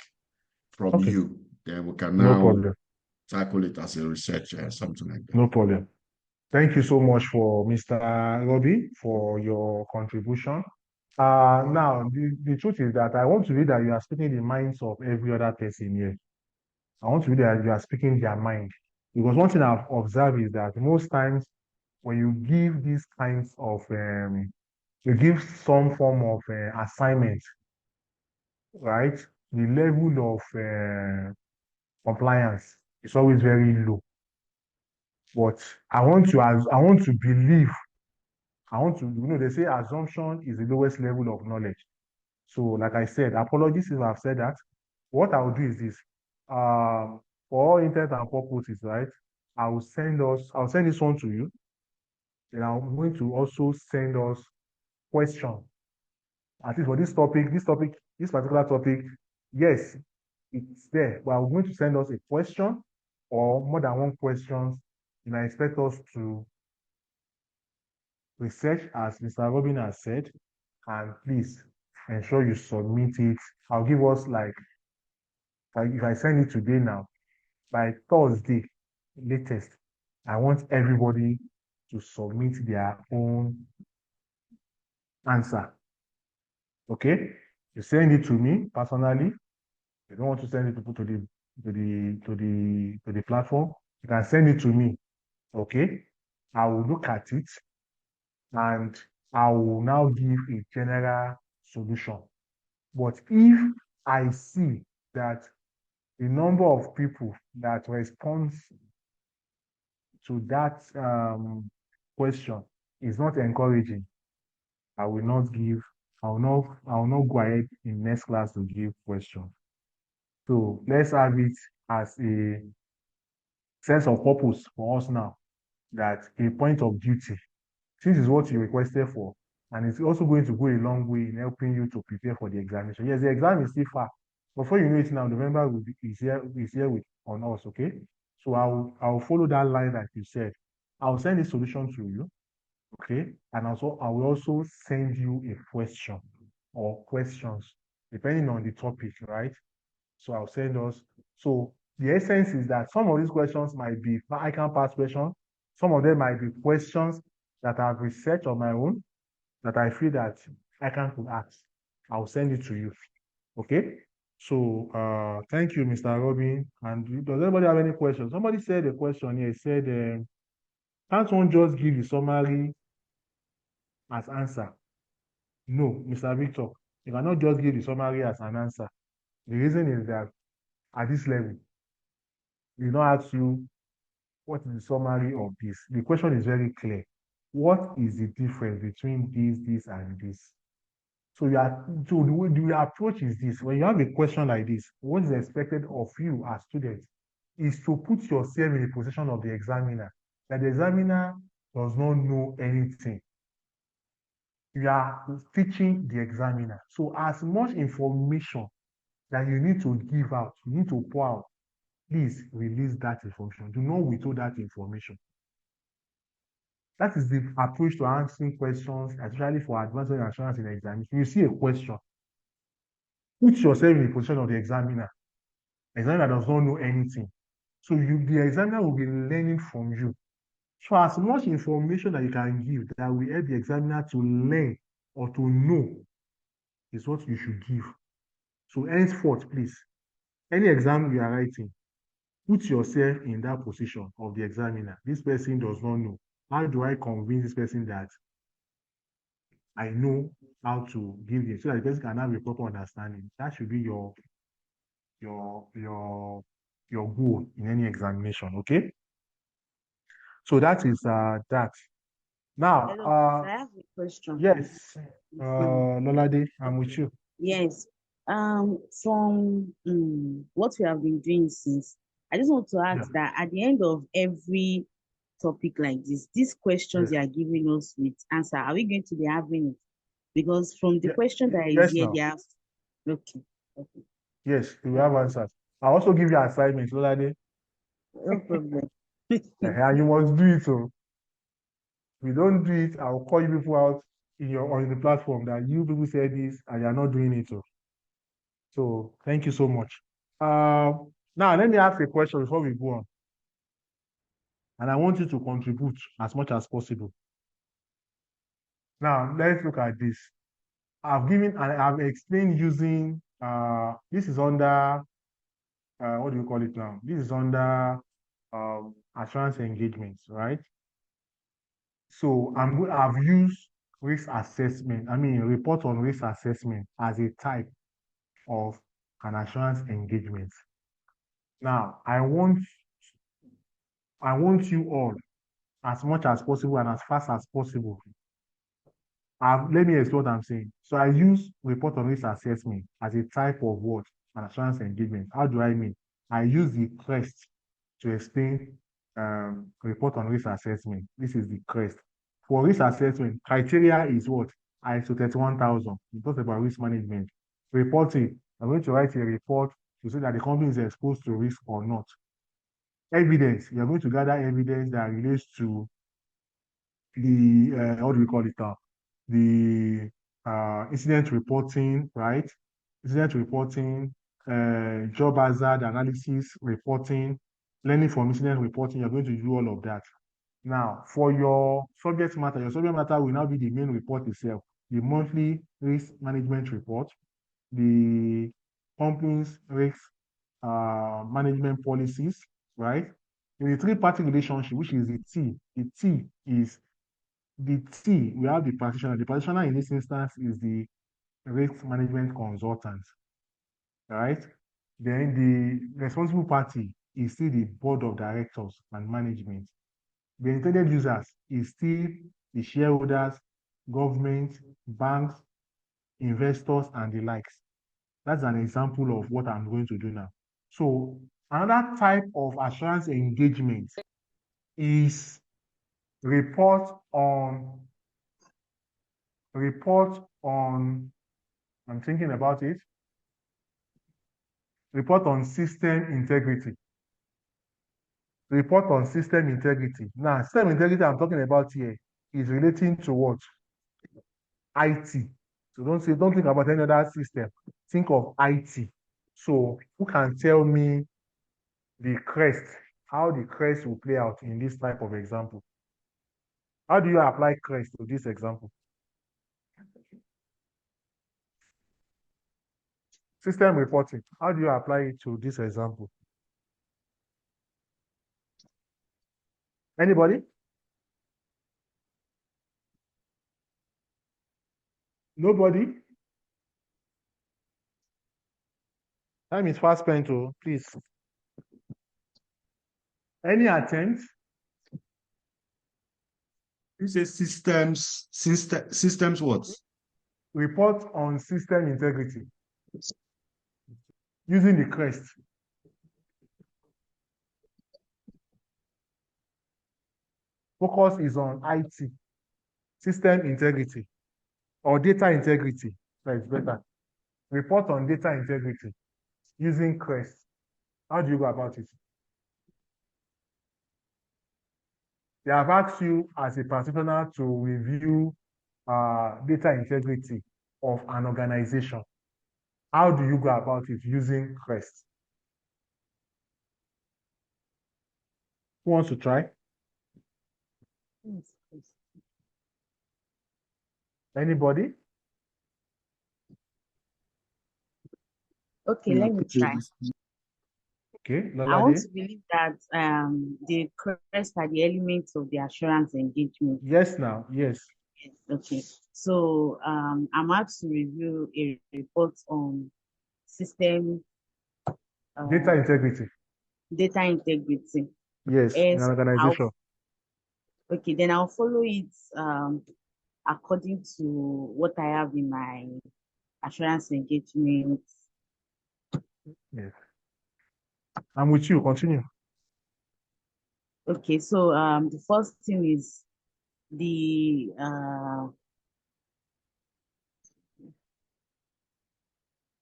from you. Then we can now tackle it as a researcher, something like that. No problem. Thank you so much for Mr. Robbie for your contribution. Now, the truth is that I want to read that you are speaking the minds of every other person here. I want to read that you are speaking their mind. Because one thing I've observed is that most times when you give these kinds of, you give some form of assignment, right? The level of compliance is always very low. But I want to believe, they say assumption is the lowest level of knowledge. So, like I said, apologies if I've said that. What I will do is this. For all intent and purposes, right? I'll send this one to you. Then I'm going to also send us questions. At least for this particular topic, yes, it's there. But I'm going to send us a question or more than one question. And I expect us to research, as Mr. Robin has said, and please ensure you submit it. I'll give us like if I send it today now, by Thursday latest, I want everybody to submit their own answer. Okay? You send it to me personally. You don't want to send it to the platform. You can send it to me. Okay? I will look at it and I will now give a general solution. But if I see that the number of people that responds to that question is not encouraging, I will not go ahead in next class to give questions. So let's have it as a sense of purpose for us now, that a point of duty. This is what you requested for, and it's also going to go a long way in helping you to prepare for the examination. Yes, the exam is still far. Before you know it now, November is here with on us, okay? So I'll follow that line that you said. I'll send a solution to you, okay? And also I will also send you a question or questions, depending on the topic, right? So I'll send us. So the essence is that some of these questions might be I can pass questions. Some of them might be questions that I've researched on my own that I feel that I can could ask. I'll send it to you. Okay. So thank you, Mr. Robin. And does anybody have any questions? Somebody said a question here. He said, can't one just give the summary as answer? No, Mr. Victor, you cannot just give the summary as an answer. The reason is that at this level, we don't ask you what is the summary of this. The question is very clear. What is the difference between this, and this? So the approach is this. When you have a question like this, what is expected of you as students is to put yourself in the position of the examiner, that the examiner does not know anything. You are teaching the examiner. So as much information that you need to give out, you need to pour out, please release that information. Do not withhold that information. That is the approach to answering questions, especially for advanced assurance in the exam. If you see a question, put yourself in the position of the examiner. The examiner does not know anything. So the examiner will be learning from you. So as much information that you can give that will help the examiner to learn or to know is what you should give. So henceforth, please, any exam you are writing, put yourself in that position of the examiner. This person does not know. How do I convince this person that I know how to give it so that the person can have a proper understanding? That should be your goal in any examination. Okay. So that is that. Now, Hello, I have a question. yes, Lolade, I'm with you. Yes. From what we have been doing since, I just want to ask that at the end of every topic like this, these questions you are giving us with answer, are we going to be having it? Because from the question that is here, they have. Okay. Yes, we have answers. I'll also give you assignments, Lolade. No problem. And you must do it. So if you don't do it, I'll call you people out on the platform that you people said this and you're not doing it. So thank you so much. Now let me ask a question before we go on. And I want you to contribute as much as possible. Now let's look at this. I've explained using this is under what do you call it now? This is under assurance engagements, right? So I've used risk assessment, report on risk assessment as a type of an assurance engagement. Now, I want I want you all, as much as possible and as fast as possible. Let me explain what I'm saying. So I use report on risk assessment as a type of what? An assurance engagement. How do I mean? I use the crest to explain report on risk assessment. This is the crest. For risk assessment, criteria is what? ISO 31000. We talked about risk management. Reporting, I'm going to write a report to say that the company is exposed to risk or not. Evidence, you're going to gather evidence that relates to the, what do we call it now? The incident reporting, right? Incident reporting, job hazard analysis reporting, learning from incident reporting. You're going to do all of that. Now, for your subject matter will now be the main report itself, the monthly risk management report, the company's risk management policies, right? In the three-party relationship, which is the T, we have the practitioner. The practitioner in this instance is the risk management consultant, right? Then the responsible party is still the board of directors and management. The intended users is still the shareholders, government, banks, investors, and the likes. That's an example of what I'm going to do now. So another type of assurance engagement is report on, I'm thinking about it, report on system integrity. Report on system integrity. Now, system integrity I'm talking about here is relating to what? IT. So don't think about any other system. Think of IT. So who can tell me the crest, how the crest will play out in this type of example? How do you apply crest to this example? System reporting, how do you apply it to this example? Anybody? Nobody? Time is fast spent, oh, please. Any attempt? You say systems what? Report on system integrity using the crest. Focus is on IT, system integrity, or data integrity. That's better. Report on data integrity using crest. How do you go about it? They have asked you as a practitioner to review data integrity of an organization. How do you go about it using crest? Who wants to try? Anybody? Okay, let me try. Okay, I want Lalade. to believe that the crest are the elements of the assurance engagement. Yes, now, yes. Okay, so I'm asked to review a report on system Data integrity. data integrity. Yes, in an organization. Okay, then I'll follow it according to what I have in my assurance engagement. Yes. I'm with you. Continue. Okay, so the first thing is the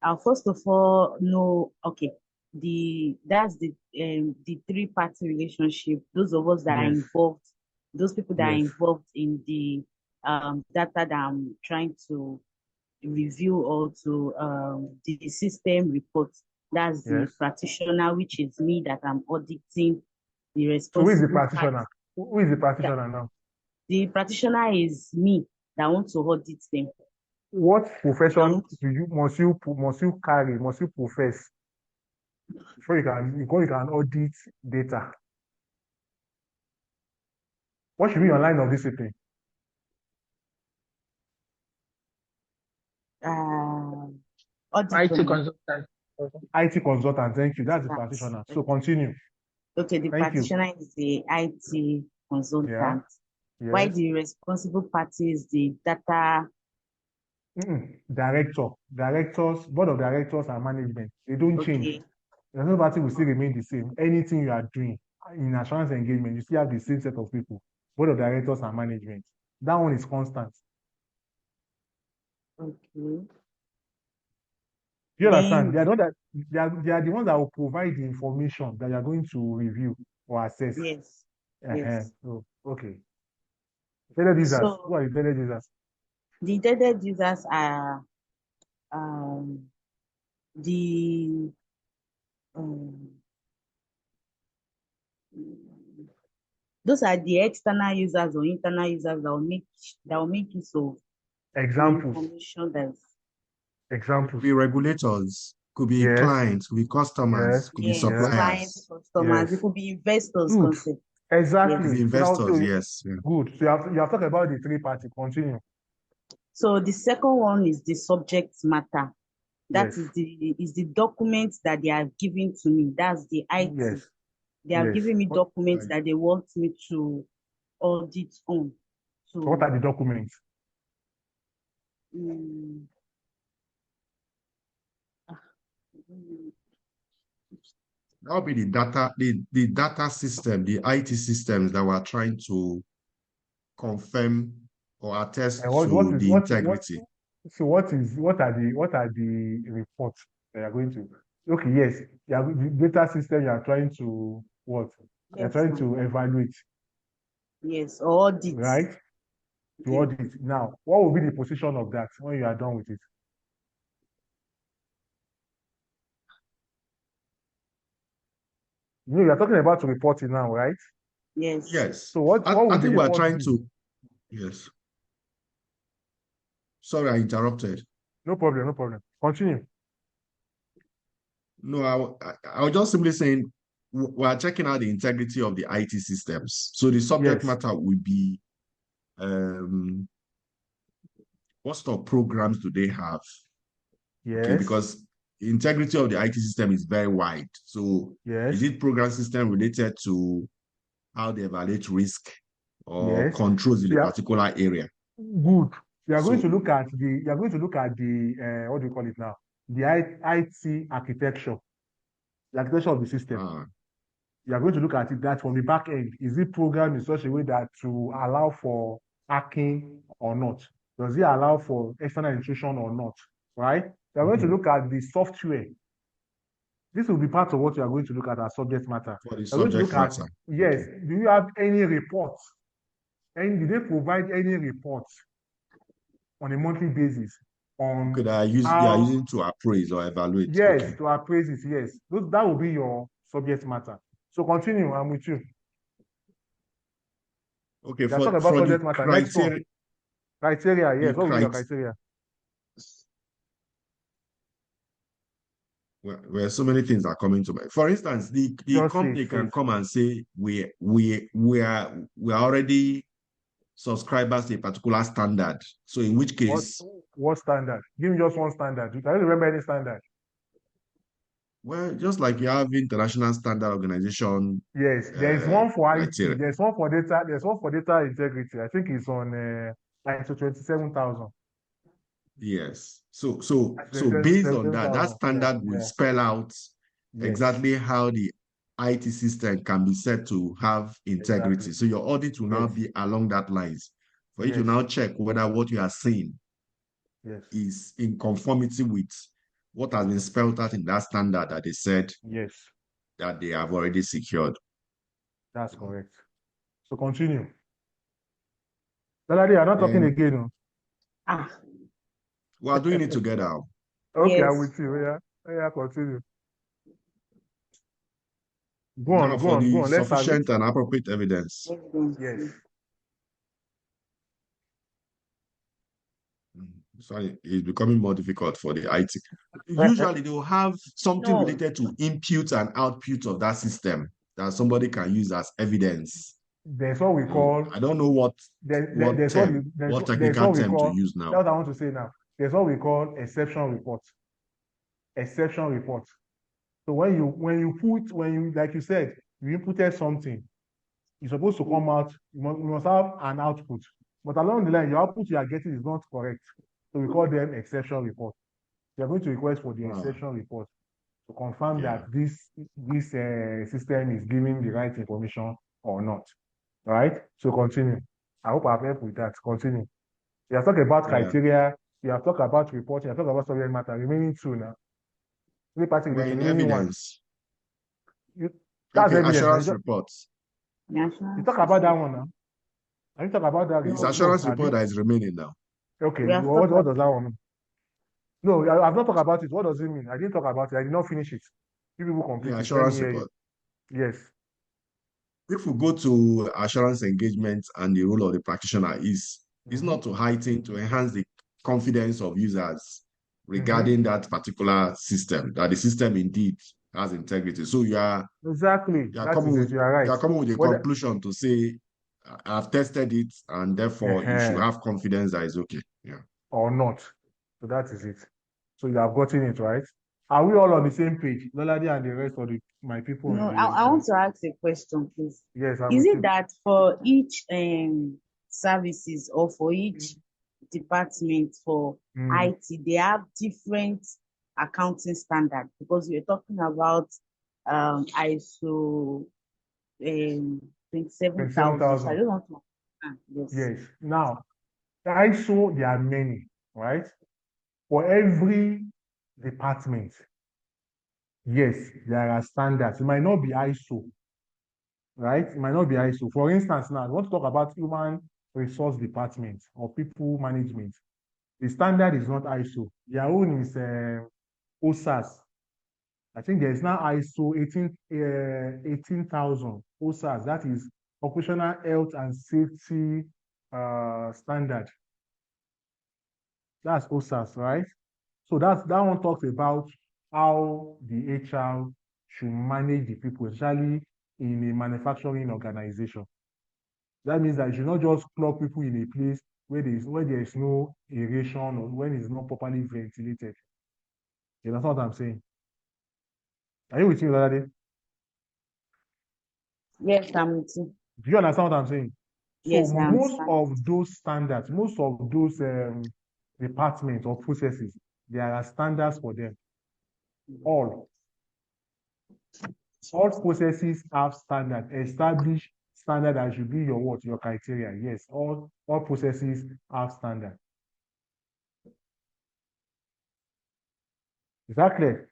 I'll first of all know, okay, that's the three-party relationship. Those of us that are Yes. involved, those people that are Yes. involved in the data that I'm trying to review or to the system report. That's the Yes. practitioner, which is me that I'm auditing the So who is the responsible practitioner? party. Who is the practitioner now? The practitioner is me that want to audit them. What profession must you carry, must you profess before you can audit data? What should be your line of discipline? Audit IT only. consultant. IT consultant, thank you. That's the practitioner. So continue. Okay, the Thank you. practitioner is the IT consultant. Why Yes. the responsible party is the data. Directors, board of directors and management, they don't change. Okay. The responsible party will still remain the same. Anything you are doing in assurance engagement, you still have the same set of people, board of directors and management. That one is constant. Okay. You understand? Then They are the ones that will provide the information that you are going to review or assess. yes. Yes. So, okay. Intended users. So Who are intended users? the intended users are the those are the external users or internal users that will make use of the Examples. information that's Examples. Could be regulators, could be Yes. clients, could be customers, could be yes, suppliers. clients, customers, Yes. it could be investors Good. concept. Exactly. Could be Yes. So now, investors, yes. Yeah. good. So you have talked about the three party. Continue. So the second one is the subject matter. That Yes. is the document that they are giving to me. That's the IT. Yes. They are Yes. giving me documents Right. that they want me to audit on. So So what are the documents? That would be the data system, the IT systems that were trying to confirm or attest And to the integrity. So what are the reports that you're going to? Okay, yes, the data system you are trying to what? You're yes, trying to evaluate, yes, audit. right? To Yeah. audit. Now, what will be the position of that when you are done with it? You're talking about reporting now, right? Yes. Yes. So what I will the think we're report trying be? to, yes. Sorry, I interrupted. No problem, no problem. Continue. No, I was just simply saying we're checking out the integrity of the IT systems. So the subject Yes. matter would be what sort of programs do they have? Okay, Yes. because the integrity of the IT system is very wide. So Yes. is it program system related to how they evaluate risk or Yes. controls in So a particular area? good. You are going So to look at the what do you call it now? The IT architecture, the architecture of the system. You are going to look at it that from the back end. Is it programmed in such a way that to allow for hacking or not? Does it allow for external intrusion or not? Right? You are going to look at the software. This will be part of what you are going to look at as subject matter. for the You are going to subject look at, matter. yes, Okay. do you have any reports? And do they provide any reports on a monthly basis on Okay, they are using to appraise or evaluate. yes, Okay. to appraise it, yes. That will be your subject matter. So continue, I'm with you. Okay, You're talking about for the subject matter. Next one. Criteria, yes. What will be your criteria? Well, so many things are coming to mind. For instance, the company can come and say we are already subscribers to a particular standard. So in which case, what standard? Give me just one standard. You can remember any standard? Well, just like you have international standard organization. Yes, there is one for IT. criteria. There's one for data. There's one for data integrity. I think it's on ISO 27000. Yes. So based on that standard will spell out exactly how the IT system can be said to have integrity. Exactly. So your audit will now be along that lines for you to now check whether what you are saying is in conformity with what has been spelled out in that standard that they said that they have already secured. That's correct. So continue. Daladi, I'm not talking again. We are doing it together. Okay, I'm with you. Yeah, continue. Go on. Let's sufficient and appropriate evidence. Yes. Sorry, it's becoming more difficult for the IT. Usually, they will have something related to input and output of that system that somebody can use as evidence. There's what we call. I don't know what technical term to use now. That's what I want to say now. There's what we call exception report. Exception report. So when you like you said, you inputted something, it's supposed to come out, you must have an output. But along the line, your output you are getting is not correct. So we call them exception report. You are going to request for the exception report to confirm that this system is giving the right information or not. All right? So continue. I hope I've helped with that. Continue. You have talked about criteria, you have talked about reporting, you have talked about subject matter. Remaining two now. We're in evidence. That's okay, evidence. Assurance reports. You talk about that one now. Are you talking about that It's report? assurance report that is remaining now. Okay, what does that one mean? No, I've not talked about it. What does it mean? I didn't talk about it. I did not finish it. You people complete it. Assurance report. Yes. If we go to assurance engagement and the role of the practitioner is not to heighten, to enhance the confidence of users regarding that particular system, that the system indeed has integrity. So you are coming with a conclusion to say, I've tested it, and therefore you should have confidence that it's okay. Yeah. Or not. So that is it. So you have gotten it right. Are we all on the same page, Lolade and the rest of my people? No, I want to ask a question, please. Yes. Is it that for each services or for each department for IT, they have different accounting standards? Because we're talking about ISO 27,000. So I don't want to yes. Now, the ISO, there are many, right? For every department, yes, there are standards. It might not be ISO, right? It might not be ISO. For instance, now, I want to talk about human resource department or people management. The standard is not ISO. Their own is OSAS. I think there is now ISO 18,000 OSAS. That is Occupational Health and Safety Standard. That's OSAS, right? So that one talks about how the HR should manage the people, especially in a manufacturing organization. That means that you should not just plug people in a place where there is no aeration or when it's not properly ventilated. You know what I'm saying? Are you with me, Lolade? Yes, I'm with you. Do you understand what I'm saying? Yes, so most of those standards, most of those departments or processes, there are standards for them. All processes have standard, established standard that should be your criteria. Yes, all processes have standard. Is that clear?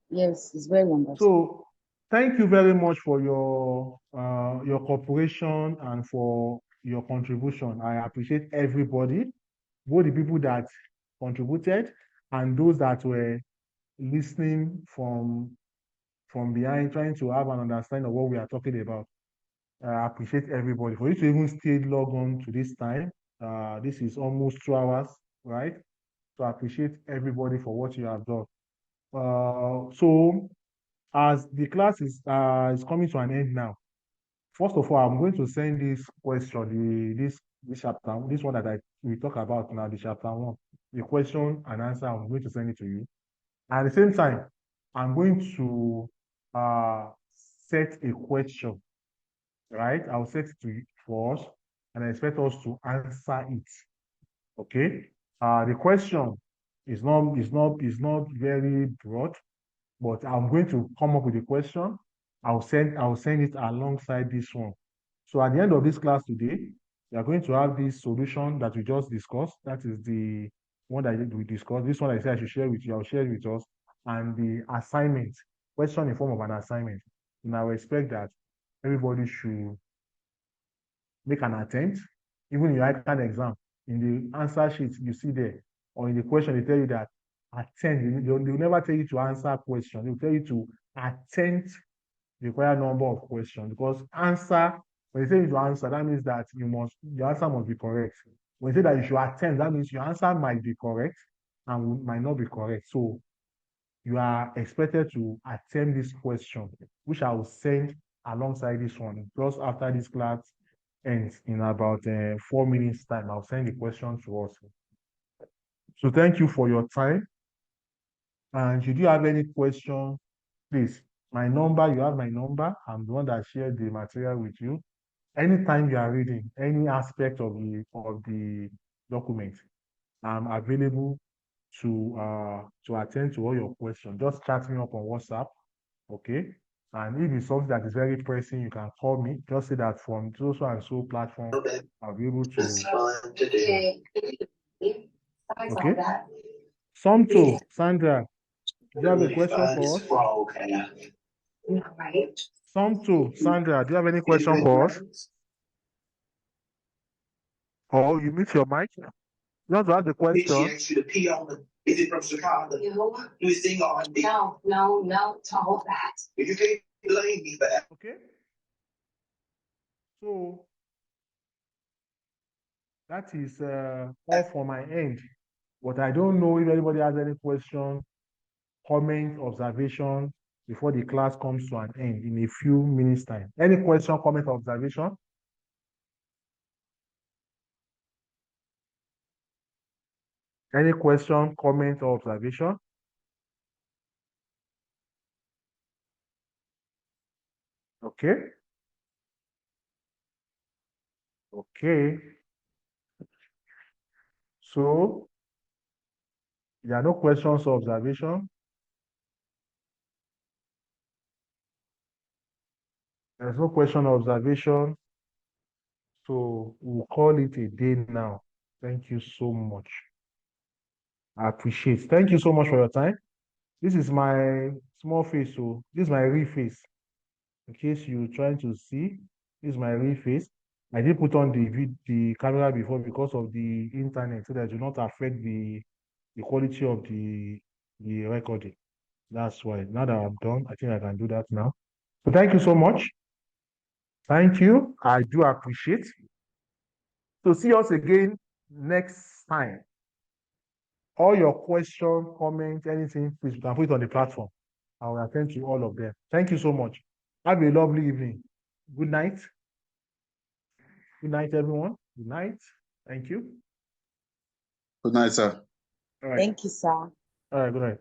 Yes, it's very understood. So thank you very much for your cooperation and for your contribution. I appreciate everybody, both the people that contributed and those that were listening from behind, trying to have an understanding of what we are talking about. I appreciate everybody. For you to even stay logged on to this time, this is almost 2 hours, right? So I appreciate everybody for what you have done. So as the class is coming to an end now, first of all, I'm going to send this question, this chapter, this one that we talk about now, the chapter 1, the question and answer. I'm going to send it to you. At the same time, I'm going to set a question, right? I'll set it to you for us, and I expect us to answer it. Okay. The question is not very broad, but I'm going to come up with a question. I'll send it alongside this one. So at the end of this class today, we are going to have this solution that we just discussed. That is the one that we discussed. This one I said I should share with you. I'll share it with us. And the assignment, question in form of an assignment. And I will expect that everybody should make an attempt. Even in your ICANN exam, in the answer sheet you see there, or in the question, they tell you that attempt. They'll never tell you to answer a question. They'll tell you to attempt the required number of questions, because answer, when you say you should answer, that means that your answer must be correct. When you say that you should attempt, that means your answer might be correct and might not be correct. So you are expected to attempt this question, which I will send alongside this one. Just after this class ends in about 4 minutes time, I'll send the question to us. So thank you for your time. And should you have any question, please My number, you have my number. I'm the one that shared the material with you. Anytime you are reading any aspect of the document, I'm available to attend to all your questions. Just chat me up on WhatsApp, okay? And if it's something that is very pressing, you can call me. Just say that from so and so platform, I'll be able to. Okay. Sandra, do you have a question for us? Sandra, do you have any question for us? Oh, you mute your mic? You want to ask the question? Is it from Chicago? No. Do we sing on? No, to hold that. You can't blame me for that. Okay. So that is all for my end. But I don't know if anybody has any question, comment, observation before the class comes to an end in a few minutes' time. Any question, comment, observation? Any question, comment, or observation? Okay. Okay. So there are no questions or observation. There's no question or observation. So we'll call it a day now. Thank you so much. I appreciate it. Thank you so much for your time. This is my small face. So this is my real face. In case you're trying to see, this is my real face. I did put on the camera before because of the internet so that it do not affect the quality of the recording. That's why. Now that I'm done, I think I can do that now. So thank you so much. Thank you. I do appreciate. So see us again next time. All your questions, comments, anything, please you can put it on the platform. I will attend to all of them. Thank you so much. Have a lovely evening. Good night. Good night, everyone. Good night. Thank you. Good night, sir. All right. Thank you, sir. All right. Good night.